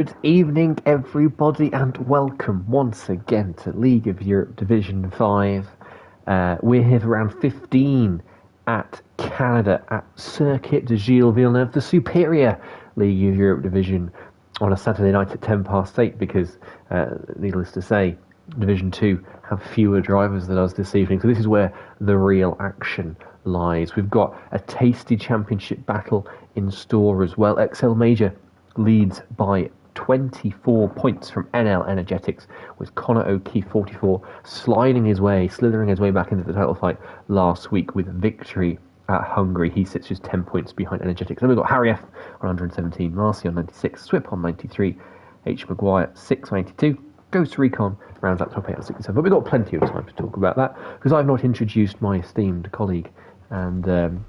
Good evening, everybody, and welcome once again to League of Europe Division 5. We're here for round 15 at Canada at Circuit de Gilles Villeneuve, the superior League of Europe Division, on a Saturday night at 10 past 8 because, needless to say, Division 2 have fewer drivers than us this evening. So this is where the real action lies. We've got a tasty championship battle in store as well. XL Major leads by 24 points from NL Energetics, with Connor O'Keefe, 44, slithering his way back into the title fight last week with victory at Hungary. He sits just 10 points behind Energetics. Then we've got Harry F on 117, Marcy on 96, Swip on 93, H. Maguire 692, Ghost Recon rounds out top 8 at 67. But we've got plenty of time to talk about that because I've not introduced my esteemed colleague and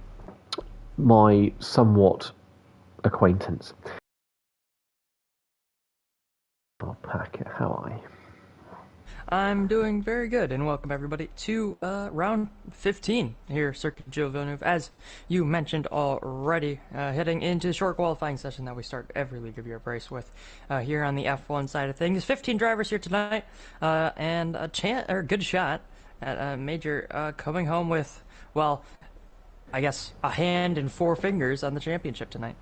my somewhat acquaintance. Bob Packett, how are you? I'm doing very good, and welcome everybody to round 15 here, Circuit de Gilles Villeneuve. As you mentioned already, heading into the short qualifying session that we start every League of Europe race with here on the F1 side of things. 15 drivers here tonight, and a good shot at a major coming home with, well, I guess a hand and four fingers on the championship tonight.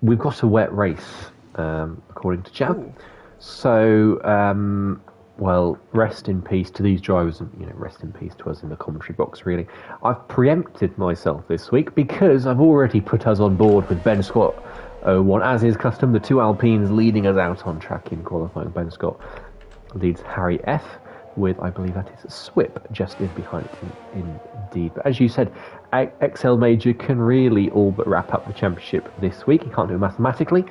We've got a wet race, according to Jab. Ooh. So, well, rest in peace to these drivers, and rest in peace to us in the commentary box. Really, I've preempted myself this week because I've already put us on board with Ben Scott 01, as is custom. The two Alpines leading us out on track in qualifying. Ben Scott leads Harry F with, I believe that is Swip just in behind indeed. But as you said, XL Major can really all but wrap up the championship this week. He can't do it mathematically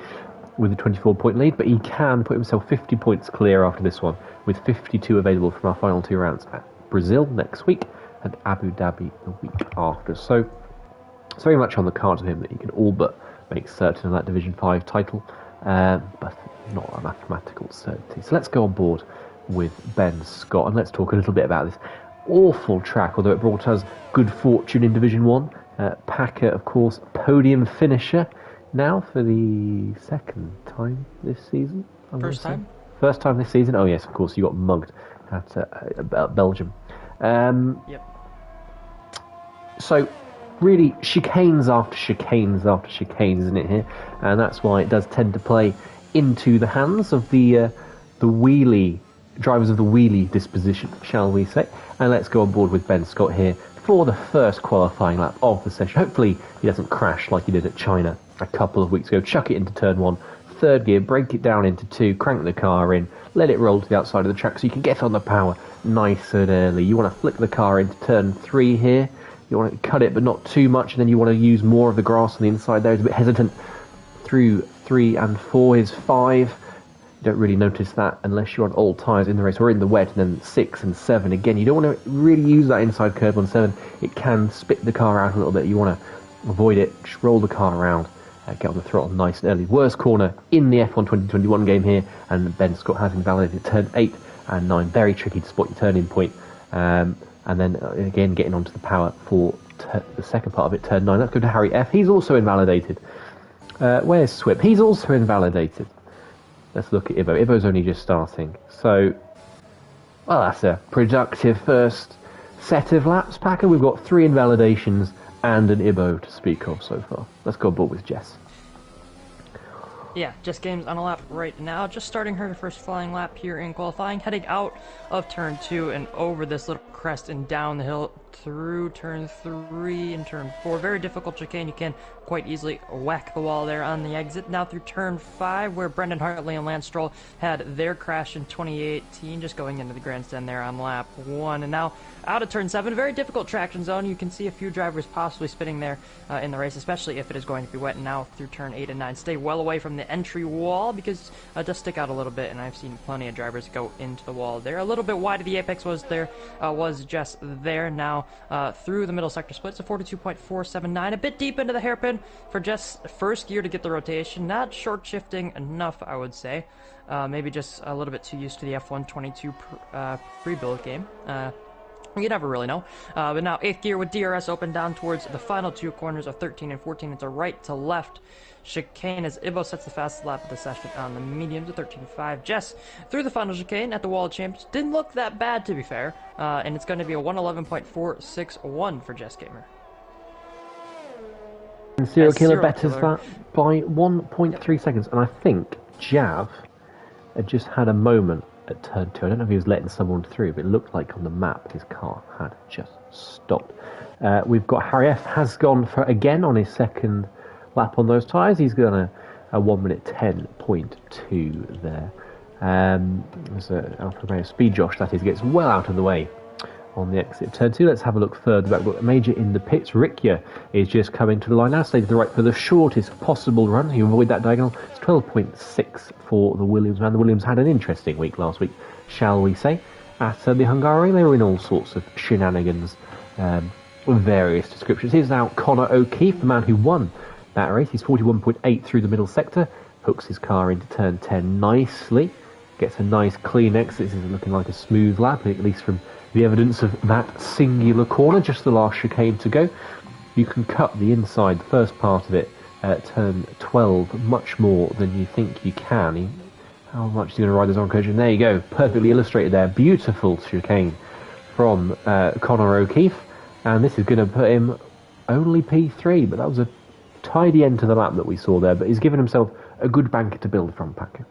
with a 24-point lead, but he can put himself 50 points clear after this one, with 52 available from our final two rounds at Brazil next week and Abu Dhabi the week after. So it's very much on the cards of him that he can all but make certain of that Division 5 title, but not a mathematical certainty. So let's go on board with Ben Scott and let's talk a little bit about this awful track, although it brought us good fortune in Division 1. Packer, of course, podium finisher now for the second time this season. First time? First time this season. Oh yes, of course, you got mugged at Belgium. Yep. So really, chicanes after chicanes after chicanes, isn't it here? And that's why it does tend to play into the hands of the wheelie drivers of the wheelie disposition, shall we say. And let's go on board with Ben Scott here for the first qualifying lap of the session. Hopefully he doesn't crash like he did at China a couple of weeks ago. Chuck it into turn 1, third gear, break it down into 2, crank the car in, let it roll to the outside of the track so you can get on the power nice and early. You want to flick the car into turn 3 here. You want to cut it but not too much, and then you want to use more of the grass on the inside there. It's a bit hesitant through 3 and 4 is 5. You don't really notice that unless you're on old tyres in the race or in the wet. And then 6 and 7 again, you don't want to really use that inside curve on 7. It can spit the car out a little bit. You want to avoid it, just roll the car around, get on the throttle nice and early. Worst corner in the F1 2021 game here, and Ben Scott has invalidated turn 8 and 9. Very tricky to spot your turn-in point. And then again getting onto the power for the second part of it, turn 9. Let's go to Harry F. He's also invalidated. Where's Swip? He's also invalidated. Let's look at Ibo. Ibo's only just starting. So, well, that's a productive first set of laps, Packer. We've got 3 invalidations and an Ibo to speak of so far. Let's go on board with Jess. Yeah, Jess Games on a lap right now, just starting her first flying lap here in qualifying, heading out of turn 2 and over this little crest and down the hill through turn 3 and turn 4. Very difficult chicane. You can quite easily whack the wall there on the exit. Now through turn 5, where Brendan Hartley and Lance Stroll had their crash in 2018, just going into the grandstand there on lap 1. And now out of turn 7, a very difficult traction zone. You can see a few drivers possibly spinning there in the race, especially if it is going to be wet. And now through turn 8 and 9, stay well away from the entry wall because it does stick out a little bit, and I've seen plenty of drivers go into the wall there. A little bit wide of the apex was there, was just there. Now through the middle sector split, so 42.479, a bit deep into the hairpin for just first gear to get the rotation. Not short shifting enough, I would say. Maybe just a little bit too used to the F1 22 pre-build game. You never really know. But now 8th gear with DRS open down towards the final 2 corners of 13 and 14. It's a right to left chicane as Ibo sets the fastest lap of the session on the mediums at 13.5. Jess through the final chicane at the Wall of Champions. Didn't look that bad, to be fair. And it's going to be a 111.461 for Jess Gamer. And Serial Killer betters that by 1.3 seconds. And I think Jav had just had a moment at turn 2. I don't know if he was letting someone through, but it looked like on the map his car had just stopped. We've got Harry F. has gone for again on his second lap on those tyres. He's got a 1 minute 10.2 there. There's an Alfa Romeo Speed Josh, that is, gets well out of the way on the exit of turn 2. Let's have a look further back. We've got Major in the pits. Riccia is just coming to the line now, staying to the right for the shortest possible run. You avoid that diagonal. It's 12.6 for the Williams man. The Williams had an interesting week last week, shall we say. At the Hungary, they were in all sorts of shenanigans of various descriptions. Here's now Connor O'Keefe, the man who won that race. He's 41.8 through the middle sector, hooks his car into turn 10 nicely, gets a nice clean exit. This is looking like a smooth lap, at least from the evidence of that singular corner. Just the last chicane to go. You can cut the inside, the first part of it, at turn 12, much more than you think you can. How much is he going to ride this on coach? And there you go, perfectly illustrated there. Beautiful chicane from Connor O'Keefe. And this is going to put him only P3, but that was a tidy end to the lap that we saw there. But he's given himself a good banker to build from, Packer.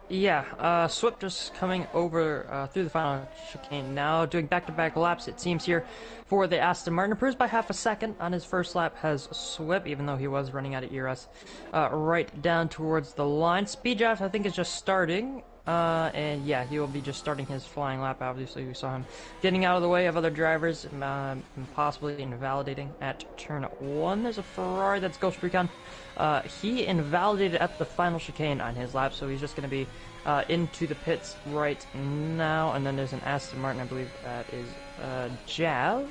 Yeah, Swip just coming over through the final chicane now, doing back-to-back laps, it seems here, for the Aston Martin. Improves by half a second on his first lap, has Swip, even though he was running out of ERS, right down towards the line. Speedjosh, I think, is just starting, and yeah, he will be just starting his flying lap. Obviously, we saw him getting out of the way of other drivers, possibly invalidating at turn 1. There's a Ferrari, that's Ghost Recon. He invalidated at the final chicane on his lap, so he's just going to be into the pits right now. And then there's an Aston Martin, I believe that is Jav.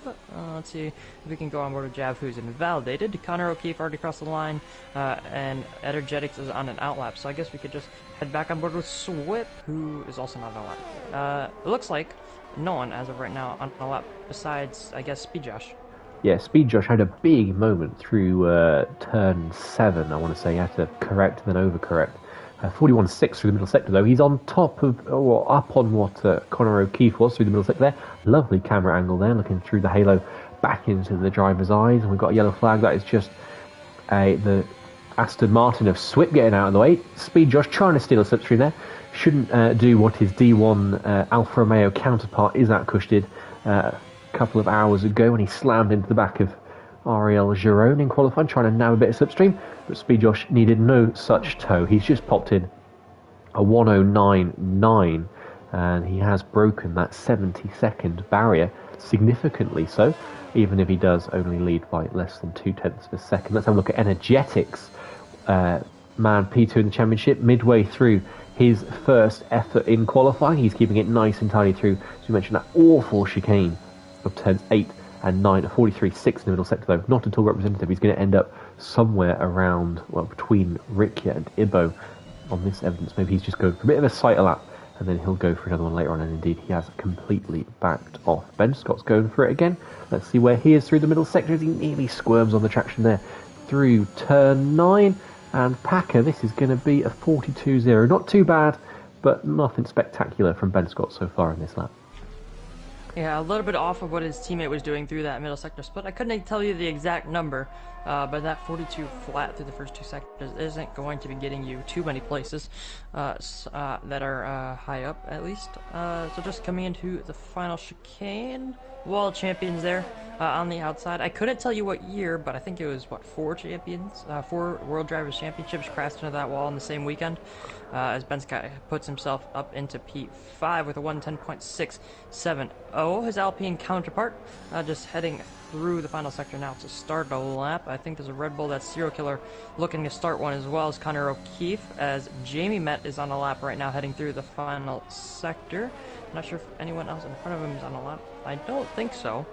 Let's see if we can go on board with Jav, who's invalidated. Connor O'Keefe already crossed the line, and Energetics is on an outlap, so I guess we could just head back on board with Swip, who is also not on a lap. It looks like no one, as of right now, on a lap besides, I guess, Speed Josh. Yeah, Speed Josh had a big moment through turn 7, I want to say. He had to correct and then overcorrect. 41.6 through the middle sector, though. He's on top of, or up on what Connor O'Keefe was through the middle sector there. Lovely camera angle there, looking through the halo back into the driver's eyes. And we've got a yellow flag. That is just the Aston Martin of Swip getting out of the way. Speed Josh trying to steal a slipstream there. Shouldn't do what his D1 Alfa Romeo counterpart Isaac Kush did a couple of hours ago when he slammed into the back of Ariel Giron in qualifying, trying to nab a bit of slipstream, but Speed Josh needed no such tow. He's just popped in a 109.9, and he has broken that 70-second barrier, significantly so, even if he does only lead by less than 0.2 of a second. Let's have a look at Energetics. Man P2 in the championship, midway through his first effort in qualifying. He's keeping it nice and tidy through, as we mentioned, that awful chicane of turns 8 and 9, 43.6 in the middle sector, though. Not at all representative. He's going to end up somewhere around, well, between Riccia and Ibo on this evidence. Maybe he's just going for a bit of a sighter lap, and then he'll go for another one later on, and indeed he has completely backed off. Ben Scott's going for it again. Let's see where he is through the middle sector as he nearly squirms on the traction there through turn 9. And Packer, this is going to be a 42.0. Not too bad, but nothing spectacular from Ben Scott so far in this lap. Yeah, a little bit off of what his teammate was doing through that middle sector split. I couldn't tell you the exact number, but that 42 flat through the first 2 sectors isn't going to be getting you too many places that are high up, at least. So just coming into the final chicane. Wall champions there on the outside. I couldn't tell you what year, but I think it was, what, 4 World Drivers Championships crashed into that wall in the same weekend, as Ben Scott puts himself up into P5 with a 110.670. His Alpine counterpart just heading through the final sector now to start a lap. I think there's a Red Bull, that's Serial Killer, looking to start one as well as Connor O'Keefe, as Jamie Met is on a lap right now heading through the final sector. I'm not sure if anyone else in front of him is on a lap. I don't think so.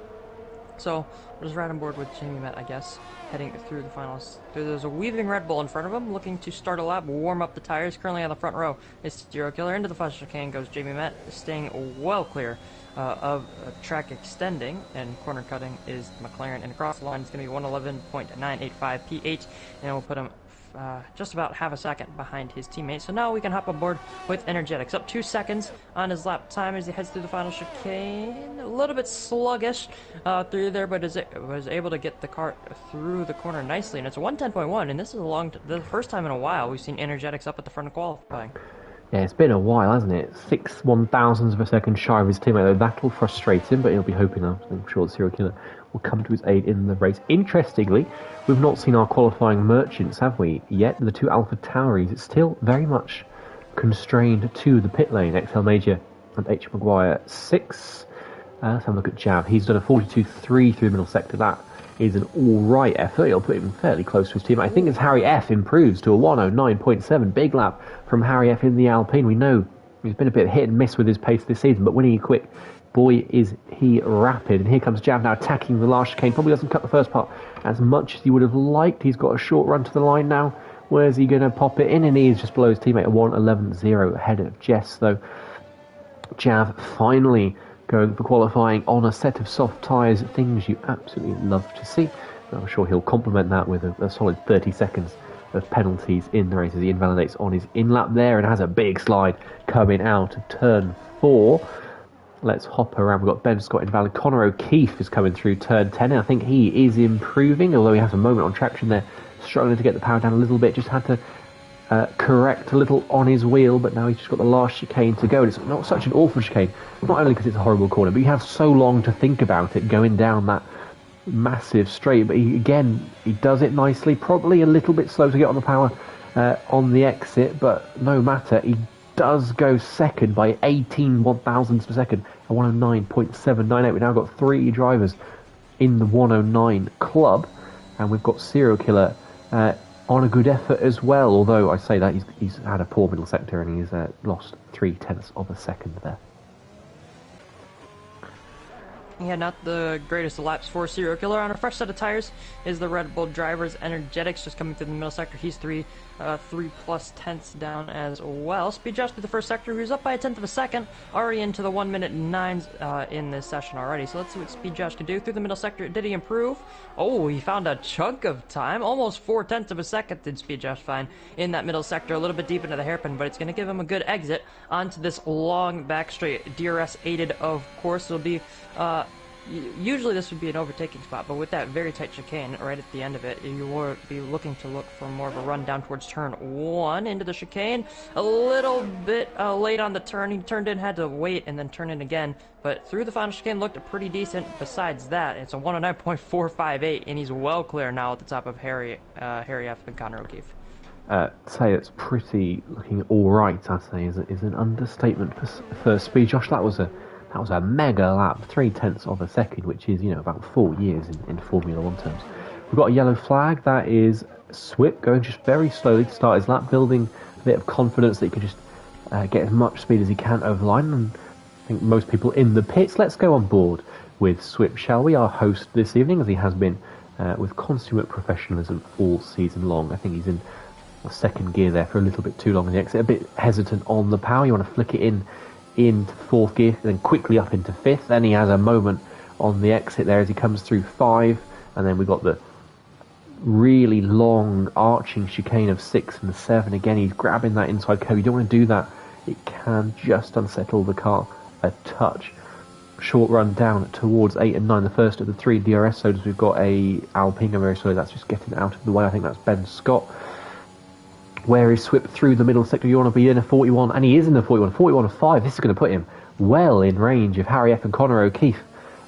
So we'll just ride on board with Jamie Met, I guess, heading through the finals. There's a weaving Red Bull in front of him, looking to start a lap, warm up the tires. Currently on the front row is Serial Killer. Into the final chicane goes Jamie Met, staying well clear of track extending, and corner cutting is McLaren. And across the line, it's going to be 111.985 PH, and we'll put him just about half a second behind his teammate. So now we can hop aboard with Energetics. Up 2 seconds on his lap time as he heads through the final chicane. A little bit sluggish through there, but was able to get the car through the corner nicely. And it's a 110.1, and this is the first time in a while we've seen Energetics up at the front of qualifying. Yeah, it's been a while, hasn't it? 6 1,000ths of a second shy of his teammate, though. That'll frustrate him, but he'll be hoping, I'm sure the Serial Killer will come to his aid in the race. Interestingly, we've not seen our qualifying merchants, have we, yet? The two Alpha Tauris, it's still very much constrained to the pit lane. XL Major and H. Maguire 6. Let's have a look at Jav. He's done a 42.3 through the middle sector. That is an alright effort. He'll put him fairly close to his team. I think as Harry F improves to a 109.7, big lap from Harry F in the Alpine. We know he's been a bit hit and miss with his pace this season, but when he quick, boy is he rapid. And here comes Jav now attacking the last chicane. Probably doesn't cut the first part as much as he would have liked. He's got a short run to the line now. Where's he going to pop it in? And he is just below his teammate, a 111.0 ahead of Jess, though. Jav finally going for qualifying on a set of soft tyres, things you absolutely love to see. And I'm sure he'll complement that with a solid 30 seconds of penalties in the race as he invalidates on his in-lap there and has a big slide coming out of turn 4. Let's hop around. We've got Ben Scott invalid. Connor O'Keefe is coming through turn 10, and I think he is improving, although he has a moment on traction there, struggling to get the power down a little bit, just had to correct a little on his wheel, but now he's just got the last chicane to go. And it's not such an awful chicane, not only because it's a horrible corner, but you have so long to think about it going down that massive straight. But he does it nicely, probably a little bit slow to get on the power on the exit, but no matter, he does go second by 18 1,000ths per second at 109.798. We've now got 3 drivers in the 109 club, and we've got Serial Killer on a good effort as well, although I say that he's had a poor middle sector and he's lost 0.3 of a second there. Yeah, not the greatest of laps for Serial Killer. On a fresh set of tires is the Red Bull driver's Energetics, just coming through the middle sector. He's 3+ tenths down as well. Speed Josh through the first sector. He was up by a tenth of a second, already into the 1:09 in this session already. So let's see what Speed Josh can do through the middle sector. Did he improve? Oh, he found a chunk of time. Almost 4/10 of a second did Speed Josh find in that middle sector, a little bit deep into the hairpin, but it's going to give him a good exit onto this long back straight. DRS aided, of course. It'll be usually this would be an overtaking spot, but with that very tight chicane right at the end of it, you will be looking to look for more of a run down towards turn 1 into the chicane. A little bit late on the turn. He turned in, had to wait, and then turn in again. But through the final chicane, looked pretty decent. Besides that, it's a 109.458, and he's well clear now at the top of Harry F. and Connor O'Keefe. Say it's pretty looking all right, I'd say, is an understatement for Speed Josh. That was a mega lap, 0.3 of a second, which is, about 4 years in Formula 1 terms. We've got a yellow flag. That is Swip going just very slowly to start his lap, building a bit of confidence that he can just get as much speed as he can over the line. And I think most people in the pits. Let's go on board with Swip, shall we? Our host this evening, as he has been with consummate professionalism all season long. I think he's in second gear there for a little bit too long in the exit, a bit hesitant on the power. You want to flick it into fourth gear, then quickly up into fifth. Then he has a moment on the exit there as he comes through 5, and then we've got the really long arching chicane of 6 and 7. Again, he's grabbing that inside curve. You don't want to do that. It can just unsettle the car a touch. Short run down towards 8 and 9, the first of the 3 DRS zones. We've got a Alpine very slowly. That's just getting out of the way. I think that's Ben Scott. Where is Swip through the middle sector? You want to be in a 41, and he is in the 41.5. This is going to put him well in range of Harry F. and Connor O'Keefe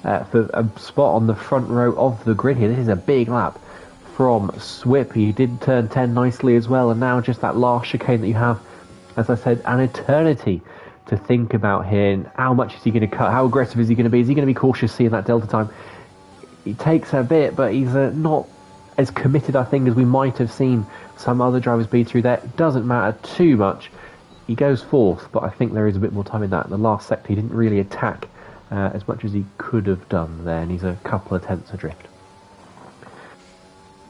for a spot on the front row of the grid here. This is a big lap from Swip. He did turn 10 nicely as well, and now just that last chicane that you have, as I said, an eternity to think about here. And how much is he going to cut? How aggressive is he going to be? Is he going to be cautious seeing that delta time? He takes a bit, but he's not as committed, I think, as we might have seen some other drivers be through there. It doesn't matter too much. He goes fourth, but I think there is a bit more time in that. The last sector, he didn't really attack as much as he could have done there, and he's a couple of tenths adrift.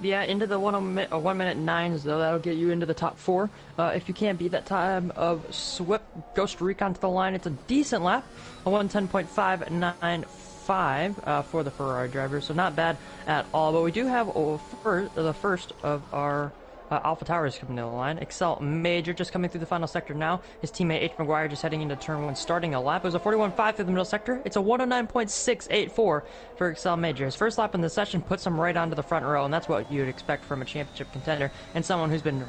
Yeah, into the 1 minute 9s though, that'll get you into the top 4. If you can't beat that time of Swip Ghost Recon to the line, it's a decent lap, a 1:10.595 for the Ferrari driver, so not bad at all. But we do have the first of our Alpha Towers coming to the line. Excel Major just coming through the final sector now. His teammate H. McGuire just heading into turn 1, starting a lap. It was a 41.5 through the middle sector. It's a 109.684 for Excel Major. His first lap in the session puts him right onto the front row, and that's what you'd expect from a championship contender and someone who's been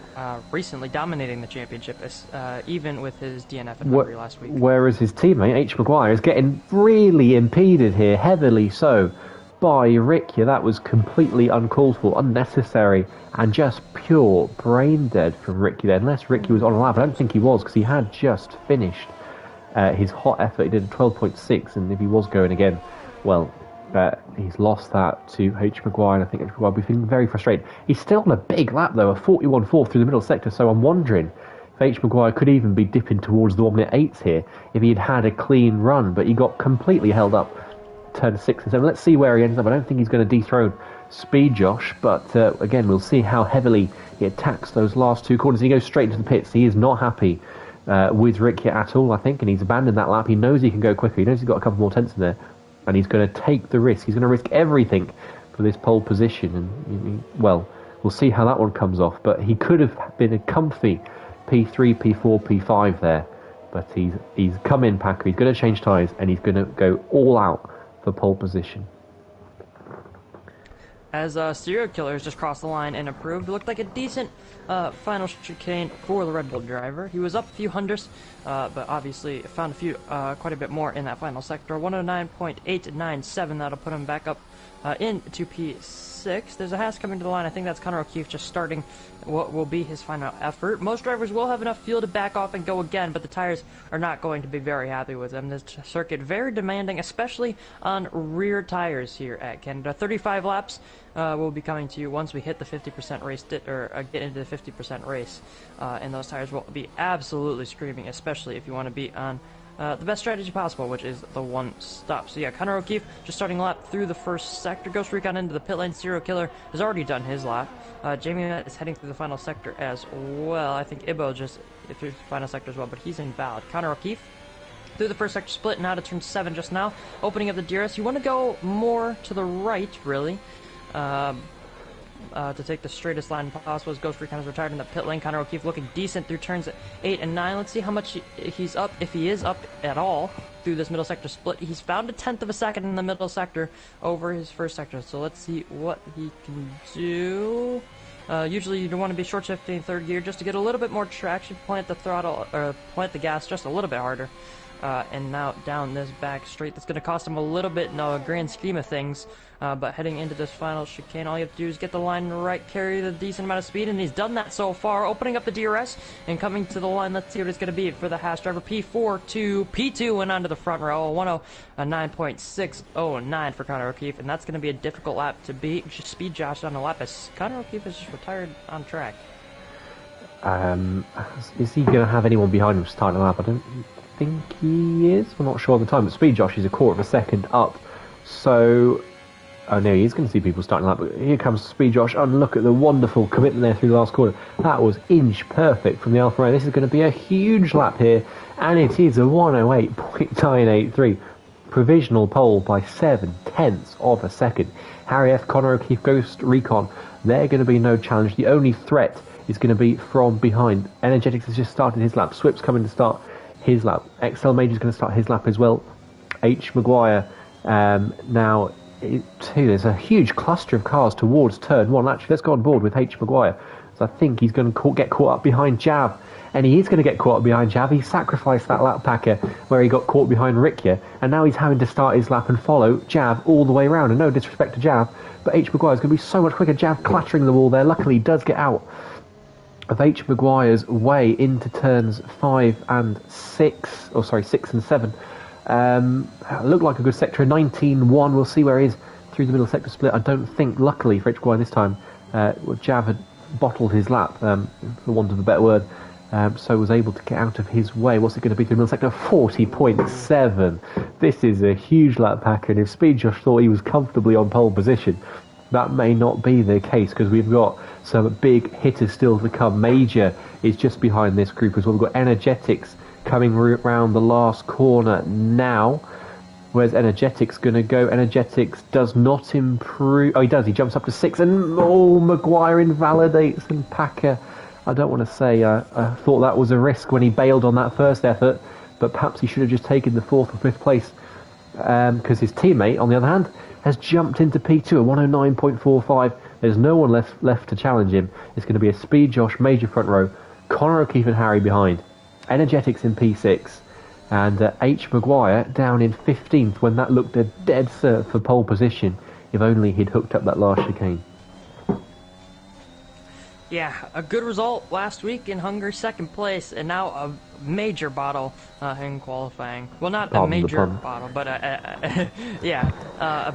recently dominating the championship, even with his DNF in Hungary last week. Whereas his teammate H. McGuire is getting really impeded here, heavily so, by Ricciardo. That was completely uncalled for, unnecessary, and just pure brain dead from Ricciardo there. Unless Ricciardo was on a lap, I don't think he was, because he had just finished his hot effort. He did a 12.6, and if he was going again, well, he's lost that to H. McGuire, and I think H. McGuire will be feeling very frustrated. He's still on a big lap, though, a 41.4 through the middle sector, so I'm wondering if H. McGuire could even be dipping towards the 1 minute 8s here if he'd had a clean run, but he got completely held up turn 6 and 7. Let's see where he ends up. I don't think he's going to dethrone Speed Josh, but again, we'll see how heavily he attacks those last 2 corners. He goes straight into the pits. He is not happy with Ricciardo at all, I think, and he's abandoned that lap. He knows he can go quicker. He knows he's got a couple more tenths in there, and he's going to take the risk. He's going to risk everything for this pole position, and well, we'll see how that one comes off, but he could have been a comfy P3, P4, P5 there, but he's come in, Packer. He's going to change tyres, and he's going to go all out for pole position. As Serial Killer has just crossed the line and approved, it looked like a decent final chicane for the Red Bull driver. He was up a few hundredths, but obviously found quite a bit more in that final sector. 109.897, that'll put him back up into P6. There's a Haas coming to the line. I think that's Connor O'Keefe just starting what will be his final effort. Most drivers will have enough fuel to back off and go again, but the tires are not going to be very happy with them. This circuit very demanding, especially on rear tires here at Canada. 35 laps will be coming to you once we hit the 50% race, or get into the 50% race, and those tires will be absolutely screaming, especially if you want to be on the best strategy possible, which is the one stop. So yeah, Connor O'Keefe just starting a lap through the first sector. Ghost Recon into the pit lane. Serial Killer has already done his lap. Jamie Met is heading through the final sector as well. I think Ibo just through the final sector as well, but he's invalid. Connor O'Keefe through the first sector split and out of turn 7 just now. Opening up the DRS. You want to go more to the right, really. To take the straightest line possible as Ghost Recon is retired in the pit lane. Connor O'Keefe looking decent through turns 8 and 9. Let's see how much he's up, if he is up at all, through this middle sector split. He's found a 1/10 of a second in the middle sector over his first sector, so let's see what he can do. Usually you want to be short shifting in 3rd gear just to get a little bit more traction, plant the throttle, or plant the gas just a little bit harder. And now down this back straight. That's going to cost him a little bit in the grand scheme of things. But heading into this final chicane, all you have to do is get the line right, carry the decent amount of speed, and he's done that so far. Opening up the DRS and coming to the line. Let's see what it's going to be for the Haas driver. P4 to P2 went onto the front row. 109.609 for Connor O'Keefe, and that's going to be a difficult lap to beat. Speed Josh on the lap as Connor O'Keefe is just retired on track. Is he going to have anyone behind him starting the lap? I don't think he is. We're not sure of the time, but Speed Josh is a quarter of a second up, so oh no, he is going to see people starting lap. But here comes Speed Josh, and look at the wonderful commitment there through the last corner. That was inch perfect from the Alfa Romeo. This is going to be a huge lap here, and it is a 108.983, provisional pole by 7/10 of a second. Harry F, Connor O'Keefe, Ghost Recon, they're going to be no challenge. The only threat is going to be from behind. Energetics has just started his lap. Swip's coming to start his lap. XL Major's going to start his lap as well. H. McGuire now too. There's a huge cluster of cars towards turn 1. Actually, let's go on board with H. McGuire. So I think he's going to get caught up behind Jav, and he is going to get caught up behind Jav. He sacrificed that lap, Packer, where he got caught behind Ricciardo, and now he's having to start his lap and follow Jav all the way around. And no disrespect to Jav, but H. McGuire is going to be so much quicker. Jav clattering the wall there. Luckily, he does get out of H. McGuire's way into turns 5 and 6, or sorry, 6 and 7. Looked like a good sector, 19.1. We'll see where he is through the middle sector split. I don't think, luckily for H. McGuire this time, Jav had bottled his lap, for want of a better word, so was able to get out of his way. What's it going to be through middle sector? 40.7. This is a huge lap packer, and if Speed Josh thought he was comfortably on pole position, that may not be the case, because we've got some big hitters still to come. Major is just behind this group as well. We've got Energetics coming round the last corner now. Where's Energetics going to go? Energetics does not improve. Oh, he does. He jumps up to 6, and Maguire invalidates, and Packer, I don't want to say I thought that was a risk when he bailed on that first effort, but perhaps he should have just taken the 4th or 5th place, because his teammate, on the other hand, has jumped into P2 at 109.45. There's no one left to challenge him. It's going to be a Speed Josh Major front row, Connor O'Keefe and Harry behind, Energetics in P6, and H. Maguire down in 15th when that looked a dead cert for pole position, if only he'd hooked up that last chicane. Yeah, a good result last week in Hungary, 2nd place, and now a major bottle in qualifying. Well, not a major bottle, but a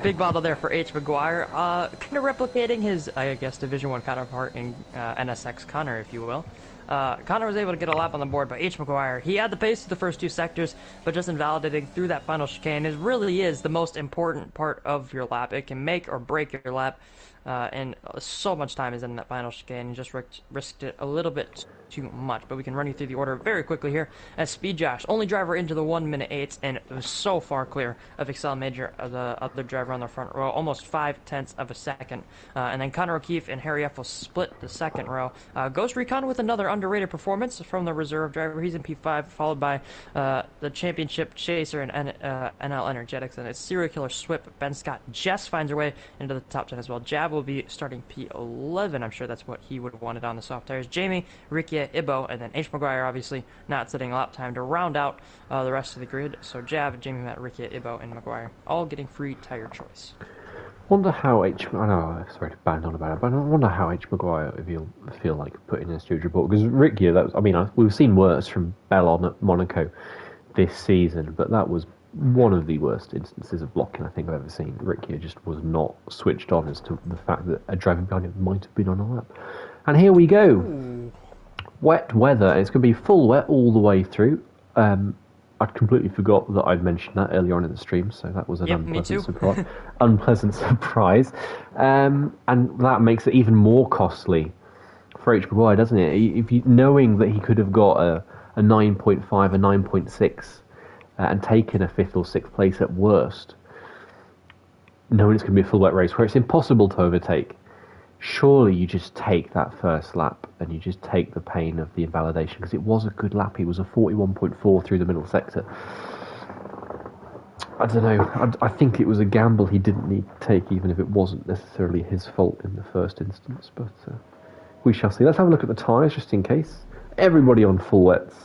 big bottle there for H. Maguire. Kind of replicating his, I guess, Division 1 counterpart in NSX Connor, if you will. Connor was able to get a lap on the board, but H. Maguire, he had the pace to the first 2 sectors, but just invalidating through that final chicane. It really is the most important part of your lap. It can make or break your lap, and so much time is in that final chicane. You just risked it a little bit too much, but we can run you through the order very quickly here. As Speed Josh, only driver into the 1 minute 8s, and it was so far clear of Excel Major, the other driver on the front row, almost 0.5 of a second. And then Connor O'Keefe and Harry F will split the 2nd row. Ghost Recon with another underrated performance from the reserve driver. He's in P5, followed by the championship chaser and NL Energetics, and it's Serial Killer Swip. Ben Scott just finds her way into the top 10 as well. Jab will be starting P11. I'm sure that's what he would have wanted on the soft tires. Jamie, Ricky, Ibo, and then H. Maguire obviously not setting a lap time to round out the rest of the grid. So Jab, Jamie, Matt, Ricky, Ibo, and Maguire all getting free tire choice. Wonder how I know, sorry to bang on about it, but I wonder how H. Maguire if he'll feel like putting in a steward's report, because Ricky, we've seen worse from Bellon at Monaco this season, but that was one of the worst instances of blocking I think I've ever seen. Ricky just was not switched on as to the fact that a driver behind him might have been on a lap. And here we go. Wet weather. It's going to be full wet all the way through. I'd completely forgot that I'd mentioned that earlier on in the stream, so that was an unpleasant surprise. And that makes it even more costly for H. Maguire, doesn't it? If knowing that he could have got a 9.5, a 9.6, and taken a 5th or 6th place at worst, knowing it's going to be a full wet race where it's impossible to overtake, surely you just take that first lap and you just take the pain of the invalidation, because it was a good lap. He was a 41.4 through the middle sector. I don't know. I think it was a gamble he didn't need to take, even if it wasn't necessarily his fault in the first instance. But we shall see. Let's have a look at the tyres just in case. Everybody on full wets.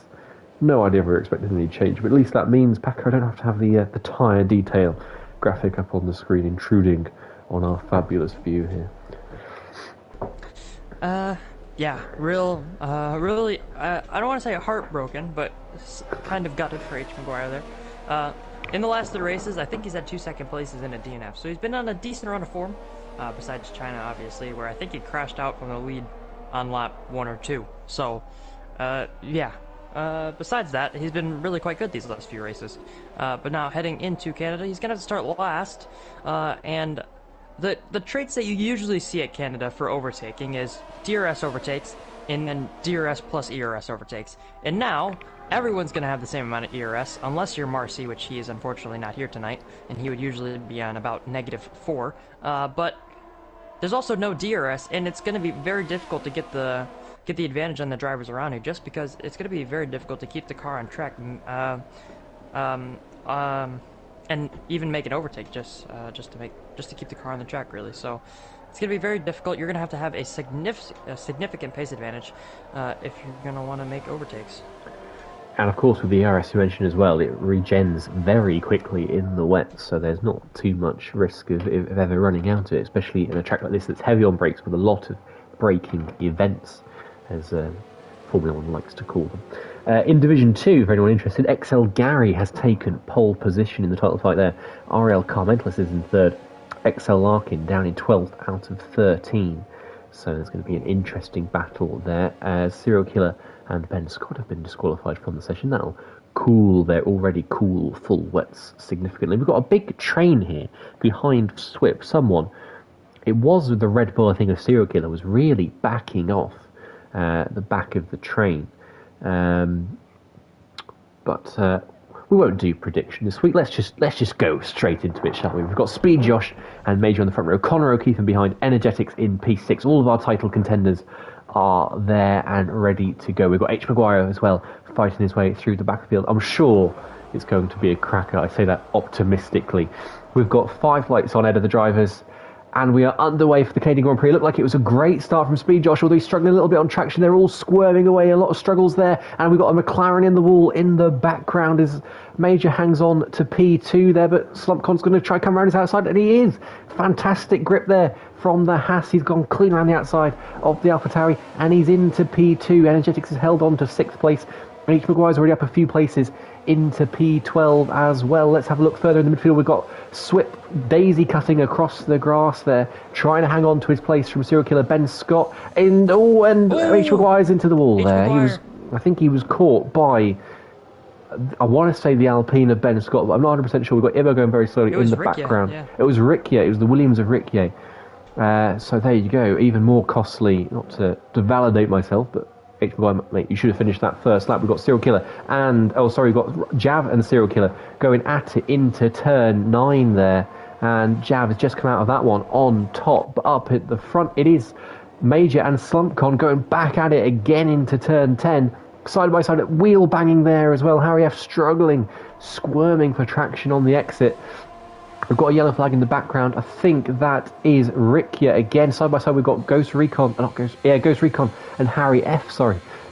No idea if we're expecting any change, but at least that means, Packer, I don't have to have the tyre detail graphic up on the screen intruding on our fabulous view here. Yeah, really, I don't want to say heartbroken, but kind of gutted for H. Maguire there. In the last 3 races, I think he's had 2 second places in a DNF, so he's been on a decent run of form, besides China, obviously, where I think he crashed out from the lead on lap 1 or 2. So, yeah. Besides that, he's been really quite good these last few races. But now heading into Canada, he's going to have to start last, and the traits that you usually see at Canada for overtaking is DRS overtakes, and then DRS plus ERS overtakes. And now, everyone's going to have the same amount of ERS, unless you're Marcy, which he is unfortunately not here tonight, and he would usually be on about -4. But there's also no DRS, and it's going to be very difficult to get the advantage on the drivers around you, just because it's going to be very difficult to keep the car on track, and even make an overtake just to keep the car on the track, really. So it's going to be very difficult. You're going to have a significant pace advantage if you're going to want to make overtakes. And of course, with the ERS you mentioned as well, it regens very quickly in the wet, so there's not too much risk of ever running out of it, especially in a track like this that's heavy on brakes with a lot of braking events, as Formula 1 likes to call them. In Division 2, for anyone interested, XL Gary has taken pole position in the title fight there. RL Carmentless is in 3rd. XL Larkin down in 12th out of 13. So there's going to be an interesting battle there, as Serial Killer and Ben Scott have been disqualified from the session. That'll cool their already cool full wets significantly. We've got a big train here behind Swip. Someone, it was the Red Bull, I think, of Serial Killer, was really backing off the back of the train. But we won't do prediction this week. Let's just go straight into it, shall we? We've got Speed Josh and Major on the front row. Connor O'Keefe and behind, Energetics in P6. All of our title contenders are there and ready to go. We've got H. Maguire as well, fighting his way through the backfield. I'm sure it's going to be a cracker. I say that optimistically. We've got 5 lights on ahead of the drivers, and we are underway for the Canadian Grand Prix. It looked like it was a great start from Speed Josh, although he's struggling a little bit on traction. They're all squirming away, a lot of struggles there. And we've got a McLaren in the wall in the background as Major hangs on to P2 there, but Slumpcon's going to try to come around his outside, and he is. Fantastic grip there from the Haas. He's gone clean around the outside of the AlphaTauri, and he's into P2. Energetics has held on to 6th place. H. Maguire's already up a few places into P12 as well. Let's have a look further in the midfield. We've got Swip daisy cutting across the grass there, trying to hang on to his place from Serial Killer Ben Scott. And H. Maguire's into the wall there. I think he was caught by, I want to say, the Alpine of Ben Scott, but I'm not 100% sure. We've got Ivo going very slowly in the background. Yeah. It was Riccier. It was the Williams of Riccier. So there you go. Even more costly, not to validate myself, but H. Maguire, mate, you should have finished that first lap. We've got Serial Killer and, we've got Jav and Serial Killer going at it into turn 9 there. And Jav has just come out of that one on top. But up at the front, it is Major and Slumpcon going back at it again into turn 10. Side by side, wheel banging there as well. Harry F struggling, squirming for traction on the exit. We've got a yellow flag in the background. I think that is Riccier again. Side by side, we've got Ghost Recon and Harry F,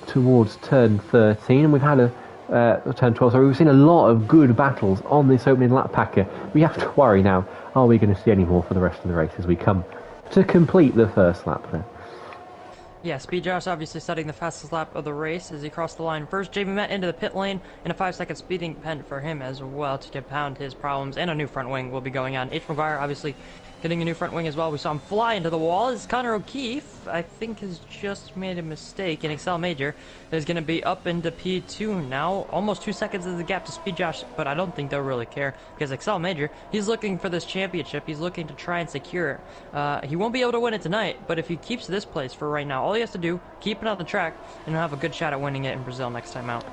towards turn 13. And we've had a turn 12. So we've seen a lot of good battles on this opening lap packer. We have to worry now. Are we going to see any more for the rest of the race as we come to complete the first lap there? Yeah, Speed Josh obviously setting the fastest lap of the race as he crossed the line first. JB Met into the pit lane, and a 5-second speeding pen for him as well to compound his problems, and a new front wing will be going on. H. Maguire obviously getting a new front wing as well. We saw him fly into the wall as Connor O'Keefe, I think, has just made a mistake, and Excel Major is going to be up into P2 now. Almost 2 seconds is the gap to Speed Josh, but I don't think they'll really care because Excel Major, he's looking for this championship. He's looking to try and secure it. He won't be able to win it tonight, but if he keeps this place for right now, all he has to do, keep it on the track, and he'll have a good shot at winning it in Brazil next time out.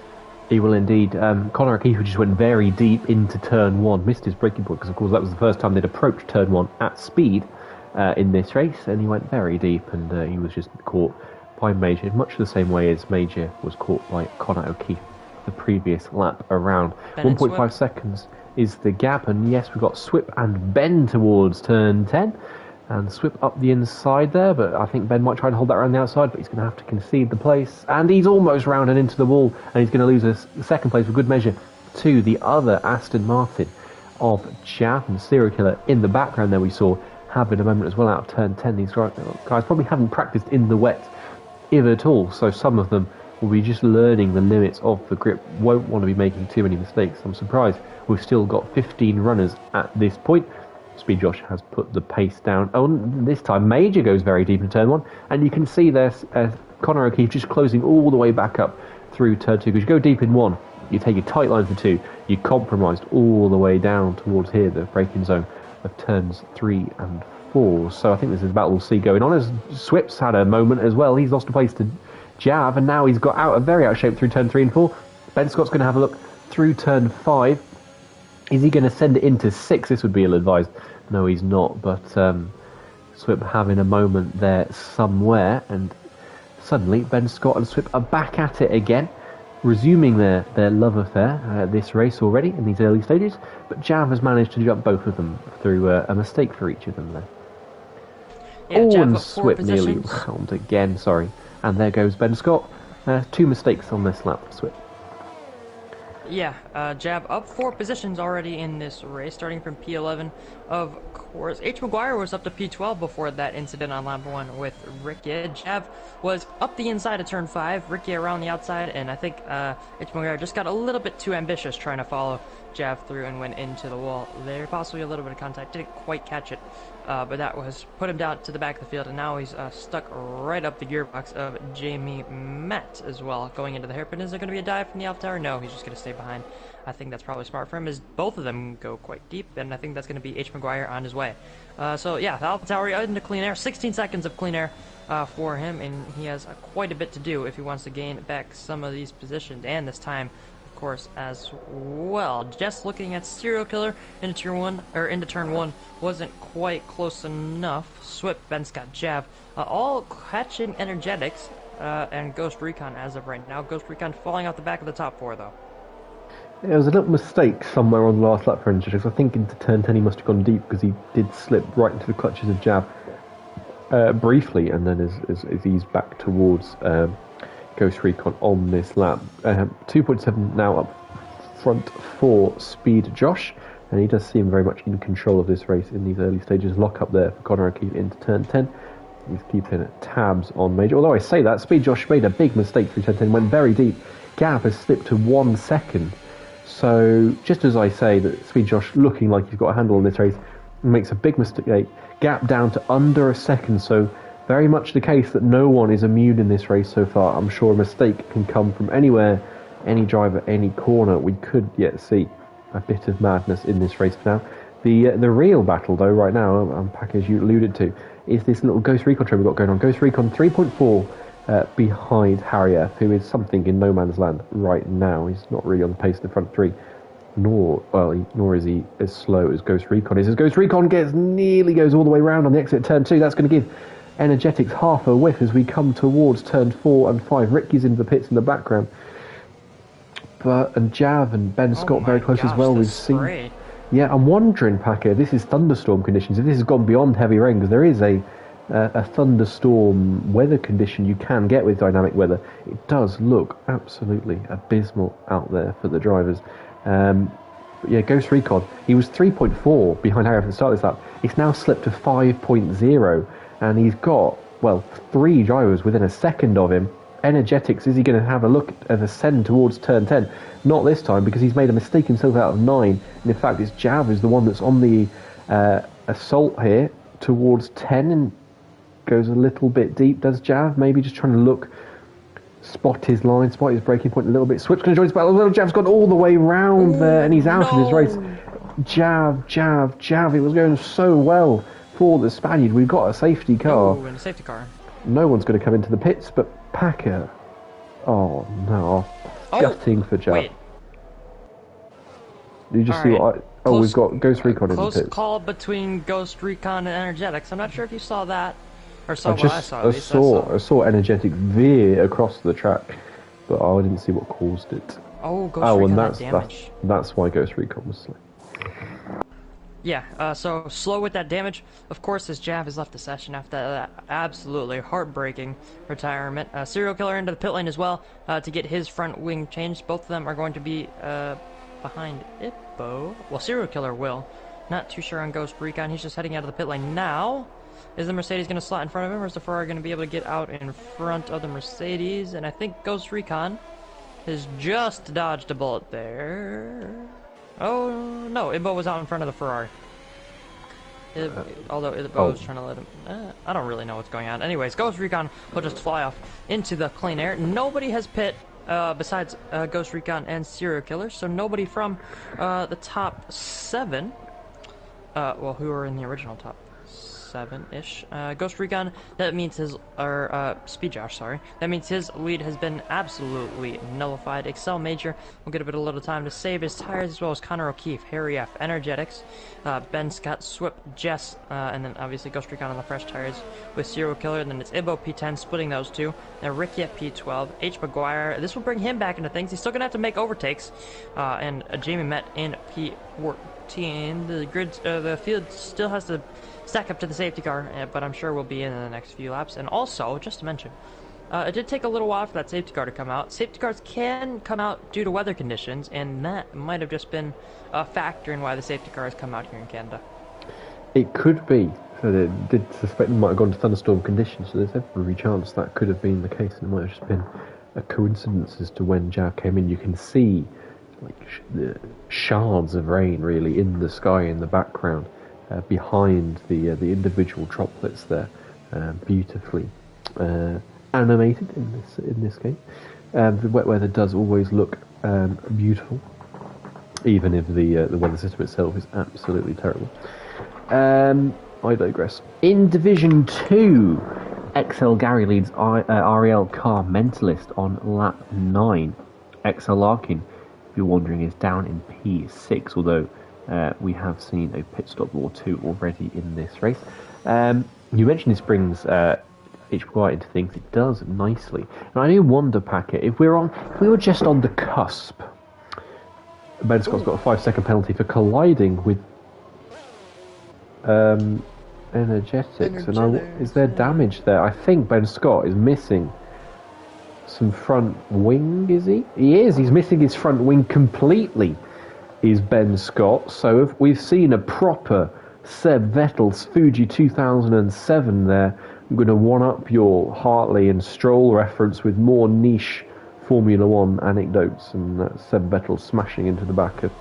He will indeed. Connor O'Keefe just went very deep into turn 1, missed his braking point because, of course, that was the first time they'd approached turn 1 at speed in this race, and he went very deep, and he was just caught by Major, much the same way as Major was caught by Connor O'Keefe the previous lap around. 1.5 seconds is the gap, and yes, we've got Swip and Ben towards turn 10. And Swip up the inside there, but I think Ben might try and hold that around the outside, but he's going to have to concede the place. And he's almost round and into the wall, and he's going to lose the second place for good measure to the other Aston Martin of Jav and Serial Killer in the background there we saw having a moment as well out of turn 10. These guys probably haven't practiced in the wet, if at all, so some of them will be just learning the limits of the grip, won't want to be making too many mistakes. I'm surprised we've still got 15 runners at this point. Speed Josh has put the pace down. Oh, this time Major goes very deep in turn 1, and you can see there's Connor O'Keefe just closing all the way back up through turn 2. Because you go deep in 1, you take a tight line for 2, you compromised all the way down towards here, the braking zone of turns 3 and 4. So I think this is a battle we'll see going on. As Swip's had a moment as well, he's lost a place to Jav, and now he's got very out of shape through turn 3 and 4. Ben Scott's going to have a look through turn 5. Is he going to send it into 6? This would be ill-advised. No, he's not. But Swip having a moment there somewhere. And suddenly, Ben Scott and Swip are back at it again, resuming their love affair at this race already in these early stages. But Jav has managed to jump both of them through a mistake for each of them there. Yeah, and Swip nearly round again, And there goes Ben Scott. 2 mistakes on this lap, Swip. Yeah, Jav up 4 positions already in this race, starting from P11 of course. H. Maguire was up to P12 before that incident on lap 1 with Ricciardo. Jav was up the inside of turn 5, Ricciardo around the outside, and I think H. Maguire just got a little bit too ambitious trying to follow Jav through and went into the wall there. Possibly a little bit of contact, didn't quite catch it, but that was put him down to the back of the field, and now he's stuck right up the gearbox of Jamie Met as well. Going into the hairpin, is there going to be a dive from the AlphaTauri? No, he's just going to stay behind. I think that's probably smart for him, as both of them go quite deep, and I think that's going to be H. Maguire on his way. So yeah, AlphaTauri into clean air, 16 seconds of clean air for him, and he has quite a bit to do if he wants to gain back some of these positions, and this time, of course, as well. Just looking at Serial Killer into turn one wasn't quite close enough. Swip, Ben Scott, Jav, all catching energetics, and Ghost Recon as of right now. Ghost Recon falling off the back of the top 4 though. There was a little mistake somewhere on the last lap for Energetics. I think into turn 10 he must have gone deep because he did slip right into the clutches of Jav briefly, and then is eased back towards Ghost Recon on this lap. 2.7 now up front for Speed Josh, and he does seem very much in control of this race in these early stages. Lock up there for Conor O'Keefe into turn 10. He's keeping tabs on Major. Although I say that, Speed Josh made a big mistake through turn 10, went very deep. Gav has slipped to 1 second. So, just as I say that Speed Josh, looking like he's got a handle on this race, makes a big mistake, gap down to under a second, so very much the case that no one is immune in this race so far. I'm sure a mistake can come from anywhere, any driver, any corner. We could yet see a bit of madness in this race for now. The real battle, though, right now, Pack, as you alluded to, is this little Ghost Recon trip we've got going on. Ghost Recon 3.4 behind Harry F, who is something in no man's land right now. He's not really on the pace of the front 3, nor is he as slow as Ghost Recon is. As Ghost Recon nearly goes all the way around on the exit turn 2, that's going to give Energetics half a whiff as we come towards turn 4 and 5. Ricky's in the pits in the background, and Jav and Ben Scott very close as well. We've seen. Yeah, I'm wondering, Packer, this is thunderstorm conditions. If this has gone beyond heavy rain, because there is a thunderstorm weather condition you can get with dynamic weather. It does look absolutely abysmal out there for the drivers. But yeah, Ghost Recon, he was 3.4 behind Harry at the start of this lap. He's now slipped to 5.0, and he's got, 3 drivers within a second of him. Energetics, is he going to have a look at ascend towards turn 10? Not this time, because he's made a mistake himself out of 9, and in fact it's Jav is the one that's on the assault here towards 10, and goes a little bit deep, does Jav, maybe just trying to look, spot his line, spot his braking point a little bit. Swip's going to join his battle. Well, Jav's gone all the way round there, and he's out of this race. Jav, it was going so well for the Spaniard. We've got a safety car. Oh, and a safety car. No one's going to come into the pits, but Packer, oh no, gutting for Jav. Wait. Did you just see what we've got Ghost Recon in the pits. Close call between Ghost Recon and Energetics. I'm not sure if you saw that. Or saw what I saw. I saw Energetic veer across the track, but I didn't see what caused it. Oh, Ghost Recon and damage. That's why Ghost Recon was slow. Yeah, so slow with that damage. Of course, as Jav has left the session after that absolutely heartbreaking retirement. Serial Killer into the pit lane as well to get his front wing changed. Both of them are going to be behind Ippo. Well, Serial Killer will. Not too sure on Ghost Recon. He's just heading out of the pit lane now. Is the Mercedes going to slot in front of him, or is the Ferrari going to be able to get out in front of the Mercedes? And I think Ghost Recon has just dodged a bullet there. Oh, no, Ibbo was out in front of the Ferrari. Although Ibbo was trying to let him... I don't really know what's going on. Anyways, Ghost Recon will just fly off into the clean air. Nobody has pit besides Ghost Recon and Serial Killer, so nobody from the top 7, who are in the original top 7-ish. Ghost Recon, that means his, Speed Josh, sorry. That means his lead has been absolutely nullified. Excel Major will get a bit of little time to save his tires, as well as Conor O'Keefe, Harry F, Energetics, Ben Scott, Swip, Jess, and then obviously Ghost Recon on the fresh tires with Serial Killer, and then it's Ibbo P10 splitting those two, and Ricky at P12, H. Maguire. This will bring him back into things. He's still going to have to make overtakes, and Jamie Met in P14. The grid, the field still has to stack up to the safety car, but I'm sure we'll be in the next few laps. And also, just to mention, it did take a little while for that safety car to come out. Safety cars can come out due to weather conditions, and that might have just been a factor in why the safety cars come out here in Canada. It could be. So they did suspect they might have gone to thunderstorm conditions, so there's every chance that could have been the case, and it might have just been a coincidence as to when Zhao came in. You can see the shards of rain really in the sky in the background, behind the individual droplets there, beautifully animated in this game. The wet weather does always look beautiful, even if the weather system itself is absolutely terrible. I digress. In Division 2, XL Gary leads Ariel Car Mentalist on lap 9. XL Larkin, if you're wondering, is down in P6, although we have seen a pit stop or two already in this race. You mentioned this brings HPY into things. It does nicely. And I do wonder, Packet, if we were just on the cusp, Ben Scott's got a 5-second penalty for colliding with Energetics. And is there damage there? I think Ben Scott is missing some front wing, is he? He is. He's missing his front wing completely, is Ben Scott. So if we've seen a proper Seb Vettel's Fuji 2007 there. I'm going to one-up your Hartley and Stroll reference with more niche Formula One anecdotes, and Seb Vettel smashing into the back of,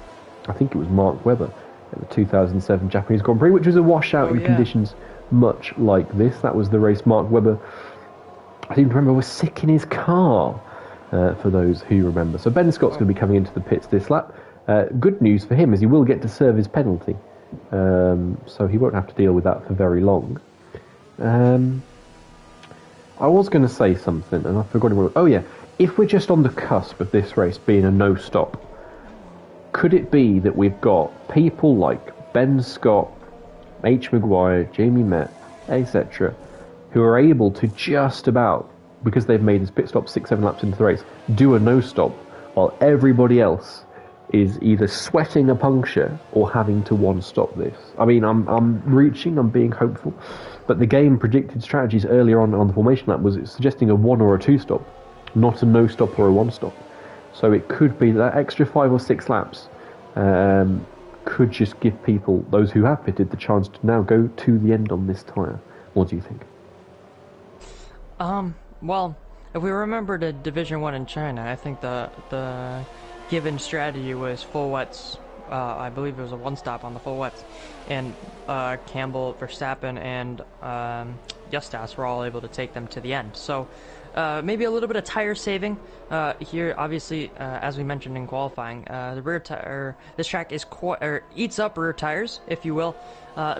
I think it was Mark Webber, at the 2007 Japanese Grand Prix, which was a washout in conditions much like this. That was the race Mark Webber, I seem to remember, was sick in his car, for those who remember. So Ben Scott's going to be coming into the pits this lap. Good news for him is he will get to serve his penalty, so he won't have to deal with that for very long. I was going to say something, and I've forgotten what. Oh yeah, if we're just on the cusp of this race being a no-stop, could it be that we've got people like Ben Scott, H. Maguire, Jamie Met, etc., who are able to just about, because they've made this pit stop 6-7 laps into the race, do a no-stop, while everybody else is either sweating a puncture or having to one-stop this? I mean, I'm being hopeful, but the game predicted strategies earlier on the formation lap was suggesting a 1 or a 2-stop, not a no-stop or a 1-stop. So it could be that extra 5 or 6 laps could just give people, those who have pitted, the chance to now go to the end on this tyre. What do you think? Well, if we remember the Division 1 in China, I think the given strategy was full wets. I believe it was a 1-stop on the full wets, and Campbell, Verstappen, and Justas were all able to take them to the end. So maybe a little bit of tire saving here. Obviously, as we mentioned in qualifying, the rear tire, this track is eats up rear tires, if you will.